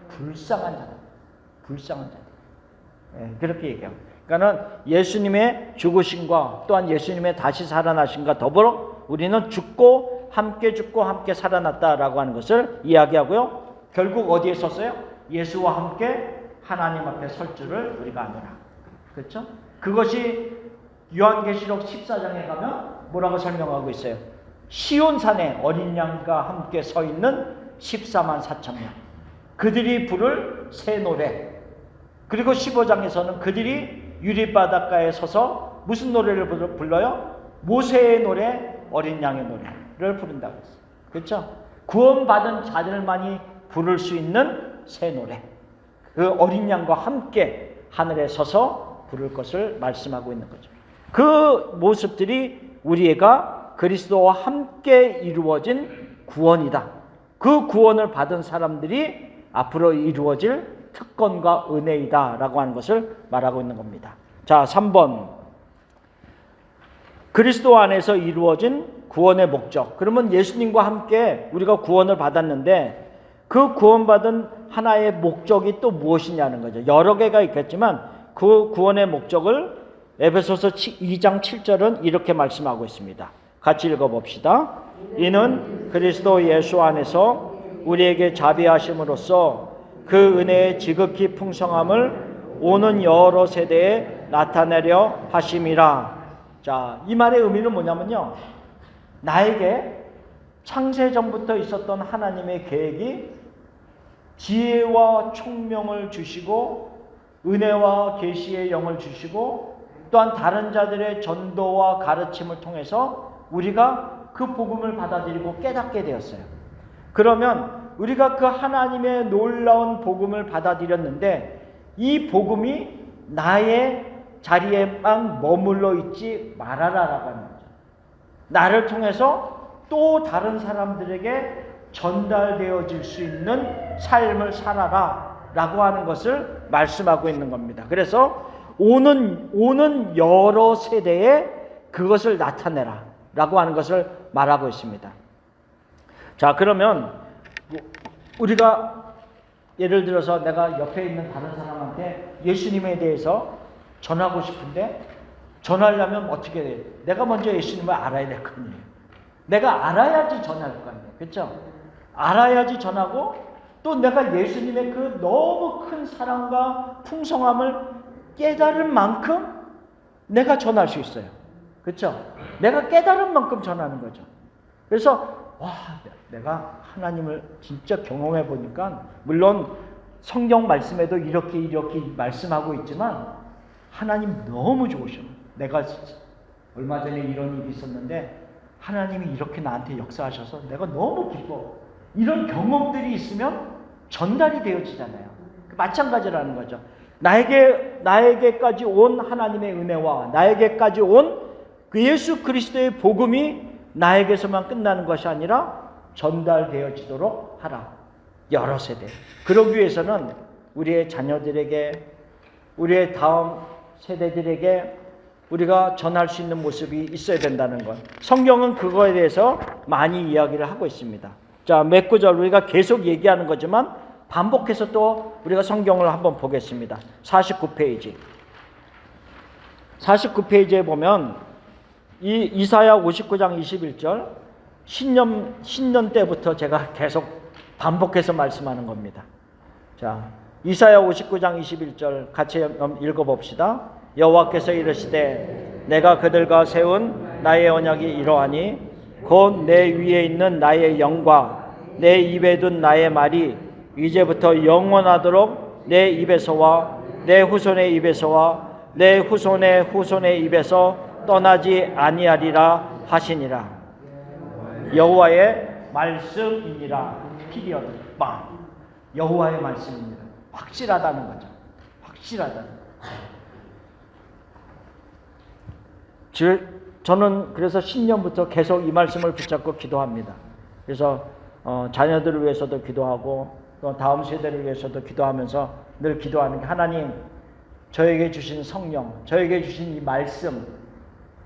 A: 불쌍한 자다. 불쌍한 자다. 예, 그렇게 얘기합니다. 그러니까는 예수님의 죽으심과 또한 예수님의 다시 살아나심과 더불어 우리는 죽고 함께 살아났다라고 하는 것을 이야기하고요. 결국 어디에 섰어요? 예수와 함께 하나님 앞에 설 줄을 우리가 아노라. 그렇죠? 그것이 요한계시록 14장에 가면 뭐라고 설명하고 있어요? 시온산에 어린 양과 함께 서 있는 14만 4천 명. 그들이 부를 새 노래. 그리고 15장에서는 그들이 유리바닷가에 서서 무슨 노래를 불러요? 모세의 노래, 어린 양의 노래를 부른다고 했어요. 그렇죠? 구원받은 자들만이 부를 수 있는 새 노래. 그 어린 양과 함께 하늘에 서서 부를 것을 말씀하고 있는 거죠. 그 모습들이 우리가 그리스도와 함께 이루어진 구원이다. 그 구원을 받은 사람들이 앞으로 이루어질 특권과 은혜이다 라고 하는 것을 말하고 있는 겁니다. 자, 3번. 그리스도 안에서 이루어진 구원의 목적. 그러면 예수님과 함께 우리가 구원을 받았는데 그 구원받은 하나의 목적이 또 무엇이냐는 거죠. 여러 개가 있겠지만 그 구원의 목적을 에베소서 2장 7절은 이렇게 말씀하고 있습니다. 같이 읽어봅시다. 이는 그리스도 예수 안에서 우리에게 자비하심으로써 그 은혜의 지극히 풍성함을 오는 여러 세대에 나타내려 하심이라. 자, 이 말의 의미는 뭐냐면요, 나에게 창세전부터 있었던 하나님의 계획이 지혜와 총명을 주시고 은혜와 계시의 영을 주시고 또한 다른 자들의 전도와 가르침을 통해서 우리가 그 복음을 받아들이고 깨닫게 되었어요. 그러면 우리가 그 하나님의 놀라운 복음을 받아들였는데 이 복음이 나의 자리에만 머물러 있지 말아라라고 하는 거죠. 나를 통해서 또 다른 사람들에게 전달되어질 수 있는 삶을 살아라 라고 하는 것을 말씀하고 있는 겁니다. 그래서 오는 여러 세대에 그것을 나타내라 라고 하는 것을 말하고 있습니다. 자, 그러면 우리가 예를 들어서 내가 옆에 있는 다른 사람한테 예수님에 대해서 전하고 싶은데 전하려면 어떻게 해야 돼요? 내가 먼저 예수님을 알아야 될 거 아니에요. 내가 알아야지 전할 거 아니에요. 그렇죠? 알아야지 전하고 또 내가 예수님의 그 너무 큰 사랑과 풍성함을 깨달은 만큼 내가 전할 수 있어요. 그렇죠? 내가 깨달은 만큼 전하는 거죠. 그래서 내가 하나님을 진짜 경험해 보니까 물론 성경 말씀에도 이렇게 말씀하고 있지만 하나님 너무 좋으셔. 내가 얼마 전에 이런 일이 있었는데 하나님이 이렇게 나한테 역사하셔서 내가 너무 기뻐. 이런 경험들이 있으면 전달이 되어지잖아요. 마찬가지라는 거죠. 나에게까지 온 하나님의 은혜와 나에게까지 온 그 예수 그리스도의 복음이 나에게서만 끝나는 것이 아니라 전달되어지도록 하라. 여러 세대. 그러기 위해서는 우리의 자녀들에게, 우리의 다음 세대들에게 우리가 전할 수 있는 모습이 있어야 된다는 것. 성경은 그거에 대해서 많이 이야기를 하고 있습니다. 자, 몇 구절 우리가 계속 얘기하는 거지만 반복해서 또 우리가 성경을 한번 보겠습니다. 49페이지. 49페이지에 보면 이 이사야 59장 21절 신년 때부터 제가 계속 반복해서 말씀하는 겁니다. 자, 이사야 59장 21절 같이 읽어봅시다. 여호와께서 이르시되 내가 그들과 세운 나의 언약이 이러하니 곧 내 위에 있는 나의 영과 내 입에 둔 나의 말이 이제부터 영원하도록 내 입에서와 내 후손의 입에서와 내 후손의 후손의 입에서 떠나지 아니하리라 하시니라. 여호와의 말씀이니라. 피리어드. 빵. 여호와의 말씀입니다. 확실하다는 거죠. 확실하다는 거죠. 저는 그래서 신년부터 계속 이 말씀을 붙잡고 기도합니다. 그래서 자녀들을 위해서도 기도하고 또 다음 세대를 위해서도 기도하면서 늘 기도하는 게 하나님 저에게 주신 성령, 저에게 주신 이 말씀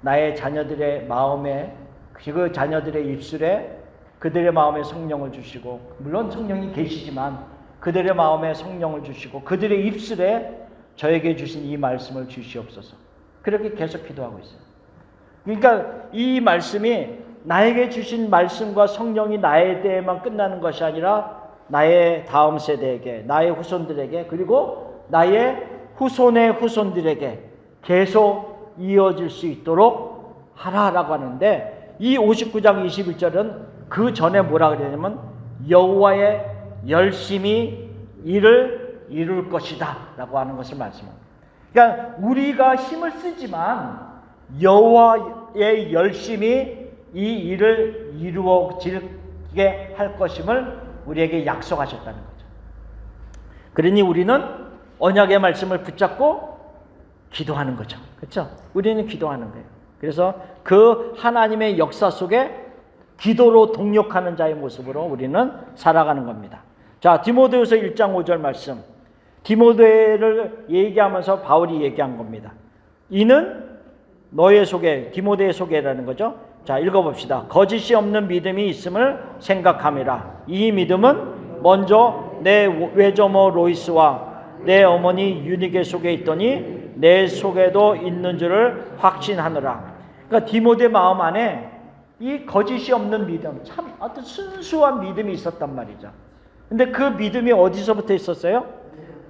A: 나의 자녀들의 마음에 그 자녀들의 입술에 그들의 마음에 성령을 주시고 물론 성령이 계시지만 그들의 마음에 성령을 주시고 그들의 입술에 저에게 주신 이 말씀을 주시옵소서. 그렇게 계속 기도하고 있어요. 그러니까 이 말씀이 나에게 주신 말씀과 성령이 나에 대해만 끝나는 것이 아니라 나의 다음 세대에게, 나의 후손들에게, 그리고 나의 후손의 후손들에게 계속 이어질 수 있도록 하라라고 하는데 이 59장 21절은 그 전에 뭐라 그러냐면 여호와의 열심히 이를 이룰 것이다 라고 하는 것을 말씀합니다. 그러니까 우리가 힘을 쓰지만 여호와의 열심히 이 일을 이루어지게 할 것임을 우리에게 약속하셨다는 거죠. 그러니 우리는 언약의 말씀을 붙잡고 기도하는 거죠. 그렇죠? 우리는 기도하는 거예요. 그래서 그 하나님의 역사 속에 기도로 동력하는 자의 모습으로 우리는 살아가는 겁니다. 자, 디모데후서 1장 5절 말씀. 디모데를 얘기하면서 바울이 얘기한 겁니다. 이는 너의 속에, 디모데의 속에라는 거죠. 자, 읽어봅시다. 거짓이 없는 믿음이 있음을 생각함이라. 이 믿음은 먼저 내 외조모 로이스와 내 어머니 유니게 속에 있더니 내 속에도 있는 줄을 확신하느라. 그러니까 디모데 마음 안에 이 거짓이 없는 믿음, 참 어떤 순수한 믿음이 있었단 말이죠. 근데 그 믿음이 어디서부터 있었어요?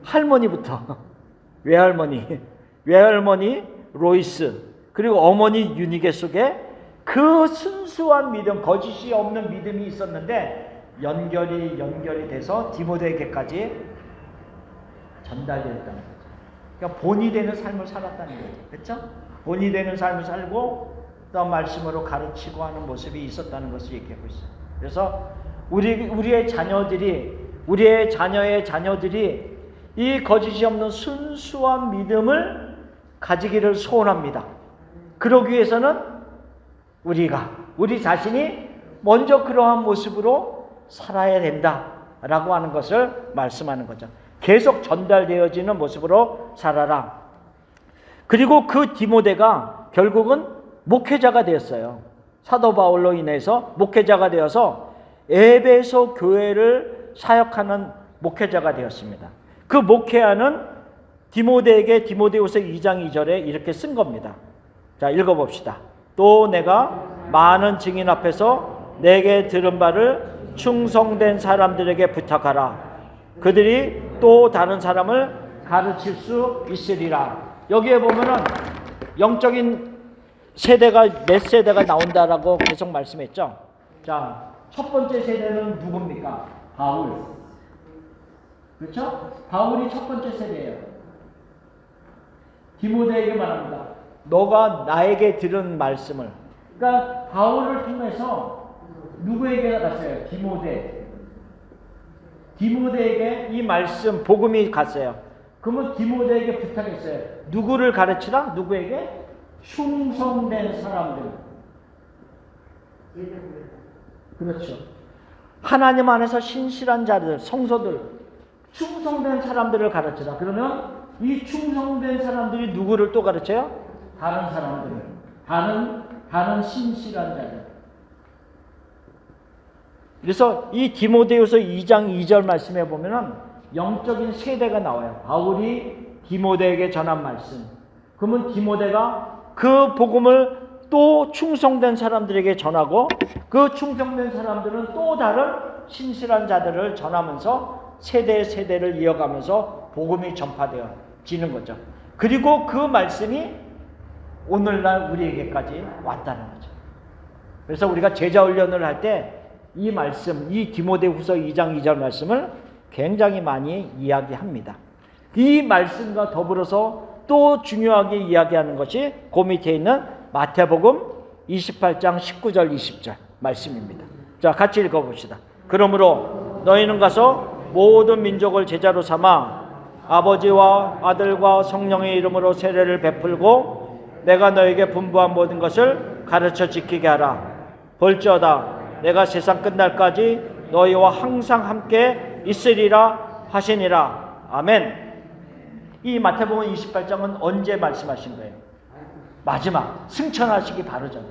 A: 할머니부터. 외할머니 로이스, 그리고 어머니 유니게 속에 그 순수한 믿음, 거짓이 없는 믿음이 있었는데 연결이 돼서 디모데에게까지 전달되었다는 거죠. 그러니까 본이 되는 삶을 살았다는 거죠. 그렇죠? 본이 되는 삶을 살고 또 말씀으로 가르치고 하는 모습이 있었다는 것을 얘기하고 있어요. 그래서 우리의 자녀의 자녀들이 이 거짓이 없는 순수한 믿음을 가지기를 소원합니다. 그러기 위해서는 우리 자신이 먼저 그러한 모습으로 살아야 된다라고 하는 것을 말씀하는 거죠. 계속 전달되어지는 모습으로 살아라. 그리고 그 디모데가 결국은 목회자가 되었어요. 사도 바울로 인해서 목회자가 되어서 에베소 교회를 사역하는 목회자가 되었습니다. 그 목회하는 디모데에게 디모데후서 2장 2절에 이렇게 쓴 겁니다. 자, 읽어봅시다. 또 내가 많은 증인 앞에서 내게 들은 바를 충성된 사람들에게 부탁하라. 그들이 또 다른 사람을 가르칠 수 있으리라. 여기에 보면은 영적인 세대가 몇 세대가 나온다라고 계속 말씀했죠. 자, 첫 번째 세대는 누굽니까? 바울. 그렇죠? 바울이 첫 번째 세대예요. 디모데에게 말합니다. 너가 나에게 들은 말씀을. 그러니까 바울을 통해서 누구에게 갔어요? 디모데에게 이 말씀, 복음이 갔어요. 그러면 디모데에게 부탁했어요. 누구를 가르치라? 누구에게? 충성된 사람들. 그렇죠. 하나님 안에서 신실한 자들, 성소들, 충성된 사람들을 가르치라. 그러면 이 충성된 사람들이 누구를 또 가르쳐요? 다른 사람들을. 다른 신실한 자들. 그래서 이 디모데후서 2장 2절 말씀에 보면은 영적인 세대가 나와요. 바울이 디모데에게 전한 말씀. 그러면 디모데가 그 복음을 또 충성된 사람들에게 전하고 그 충성된 사람들은 또 다른 신실한 자들을 전하면서 세대를 이어가면서 복음이 전파되어지는 거죠. 그리고 그 말씀이 오늘날 우리에게까지 왔다는 거죠. 그래서 우리가 제자 훈련을 할 때 이 말씀, 이 디모데후서 2장 2절 말씀을 굉장히 많이 이야기합니다. 이 말씀과 더불어서 또 중요하게 이야기하는 것이 그 밑에 있는 마태복음 28장 19절 20절 말씀입니다. 자, 같이 읽어봅시다. 그러므로 너희는 가서 모든 민족을 제자로 삼아 아버지와 아들과 성령의 이름으로 세례를 베풀고 내가 너에게 분부한 모든 것을 가르쳐 지키게 하라. 볼지어다 내가 세상 끝날까지 너희와 항상 함께 있으리라 하시니라. 아멘. 이 마태복음 28장은 언제 말씀하신 거예요? 마지막 승천하시기 바로 전에.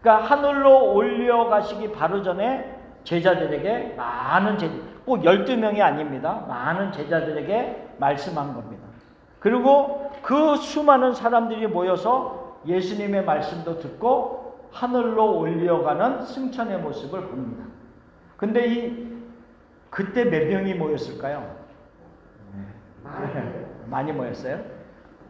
A: 그러니까 하늘로 올려가시기 바로 전에 제자들에게 꼭 12명이 아닙니다. 많은 제자들에게 말씀한 겁니다. 그리고 그 수많은 사람들이 모여서 예수님의 말씀도 듣고 하늘로 올려가는 승천의 모습을 봅니다. 근데 그때 몇 명이 모였을까요? 많이 모였어요.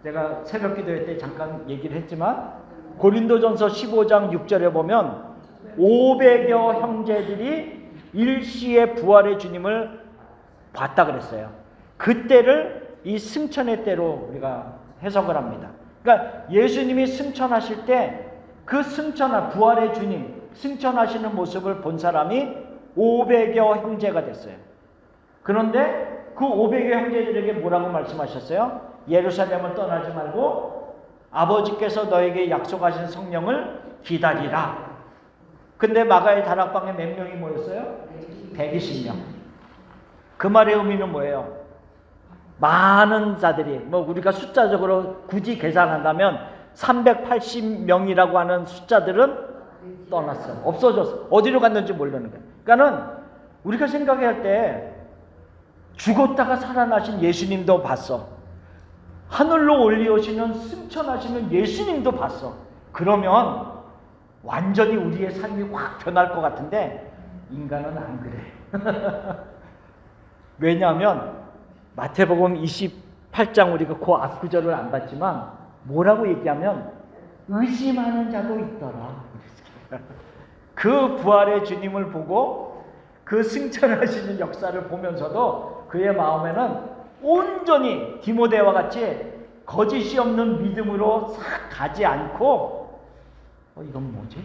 A: 제가 새벽 기도회 때 잠깐 얘기를 했지만 고린도전서 15장 6절에 보면 500여 형제들이 일시에 부활의 주님을 봤다 그랬어요. 그때를 이 승천의 때로 우리가 해석을 합니다. 그러니까 예수님이 승천하실 때 그 부활의 주님 승천하시는 모습을 본 사람이 500여 형제가 됐어요. 그런데 그 500여 형제들에게 뭐라고 말씀하셨어요? 예루살렘을 떠나지 말고 아버지께서 너에게 약속하신 성령을 기다리라. 근데 마가의 다락방에 몇 명이 모였어요? 120명. 그 말의 의미는 뭐예요? 많은 자들이, 우리가 숫자적으로 굳이 계산한다면 380명이라고 하는 숫자들은 떠났어요. 없어졌어. 어디로 갔는지 모르는 거예요. 그러니까는 우리가 생각할 때 죽었다가 살아나신 예수님도 봤어. 하늘로 올리시는 승천하시는 예수님도 봤어. 그러면 완전히 우리의 삶이 확 변할 것 같은데 인간은 안 그래. 왜냐하면 마태복음 28장 우리가 그 앞구절을 안 봤지만 뭐라고 얘기하면 의심하는 자도 있더라. 그 부활의 주님을 보고 그 승천하시는 역사를 보면서도 그의 마음에는 온전히 디모데와 같이 거짓이 없는 믿음으로 싹 가지 않고 이건 뭐지?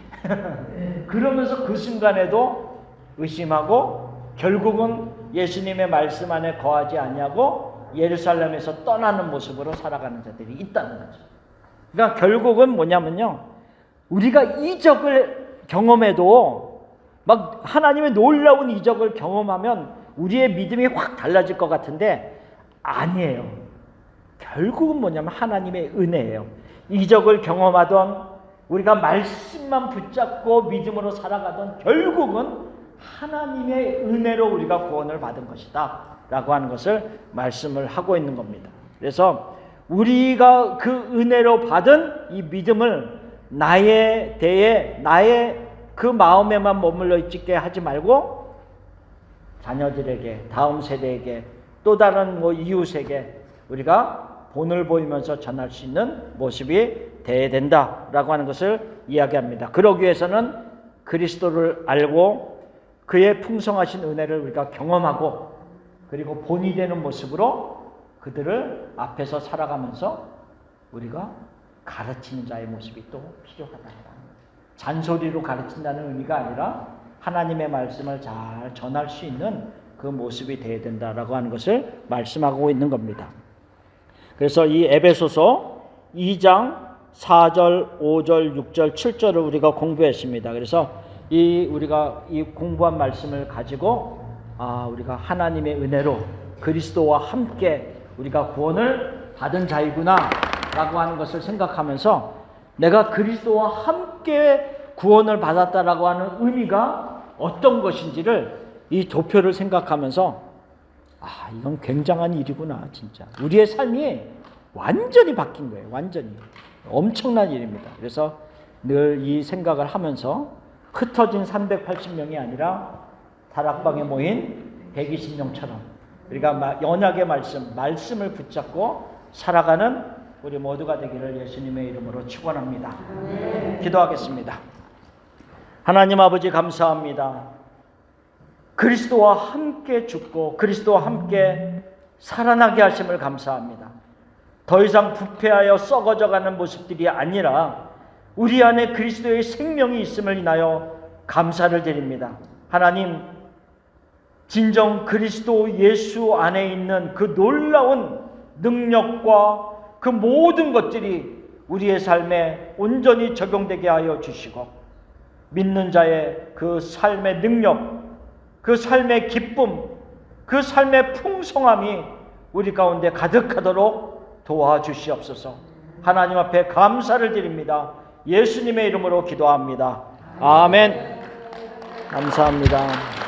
A: 그러면서 그 순간에도 의심하고 결국은 예수님의 말씀 안에 거하지 아니하고 예루살렘에서 떠나는 모습으로 살아가는 자들이 있다는 거죠. 그러니까 결국은 뭐냐면요, 우리가 이적을 경험해도 막 하나님의 놀라운 이적을 경험하면 우리의 믿음이 확 달라질 것 같은데 아니에요. 결국은 뭐냐면 하나님의 은혜예요. 이적을 경험하던 우리가 말씀만 붙잡고 믿음으로 살아가던 결국은 하나님의 은혜로 우리가 구원을 받은 것이다 라고 하는 것을 말씀을 하고 있는 겁니다. 그래서 우리가 그 은혜로 받은 이 믿음을 나의 대에 나의 그 마음에만 머물러 있게 하지 말고 자녀들에게, 다음 세대에게, 또 다른 이웃에게 우리가 본을 보이면서 전할 수 있는 모습이 되어야 된다라고 하는 것을 이야기합니다. 그러기 위해서는 그리스도를 알고 그의 풍성하신 은혜를 우리가 경험하고 그리고 본이 되는 모습으로 그들을 앞에서 살아가면서 우리가 가르치는 자의 모습이 또 필요하다. 잔소리로 가르친다는 의미가 아니라 하나님의 말씀을 잘 전할 수 있는 그 모습이 되어야 된다라고 하는 것을 말씀하고 있는 겁니다. 그래서 이 에베소서 2장 4절, 5절, 6절, 7절을 우리가 공부했습니다. 그래서 우리가 이 공부한 말씀을 가지고 우리가 하나님의 은혜로 그리스도와 함께 우리가 구원을 받은 자이구나 라고 하는 것을 생각하면서 내가 그리스도와 함께 구원을 받았다라고 하는 의미가 어떤 것인지를 이 도표를 생각하면서 이건 굉장한 일이구나. 진짜 우리의 삶이 완전히 바뀐 거예요. 완전히 엄청난 일입니다. 그래서 늘 이 생각을 하면서 흩어진 380명이 아니라 다락방에 모인 120명처럼 우리가 언약의 말씀을 붙잡고 살아가는 우리 모두가 되기를 예수님의 이름으로 축원합니다. 기도하겠습니다. 하나님 아버지 감사합니다. 그리스도와 함께 죽고 그리스도와 함께 살아나게 하심을 감사합니다. 더 이상 부패하여 썩어져가는 모습들이 아니라 우리 안에 그리스도의 생명이 있음을 인하여 감사를 드립니다. 하나님, 진정 그리스도 예수 안에 있는 그 놀라운 능력과 그 모든 것들이 우리의 삶에 온전히 적용되게 하여 주시고 믿는 자의 그 삶의 능력, 그 삶의 기쁨, 그 삶의 풍성함이 우리 가운데 가득하도록 도와주시옵소서. 하나님 앞에 감사를 드립니다. 예수님의 이름으로 기도합니다. 아멘. 감사합니다.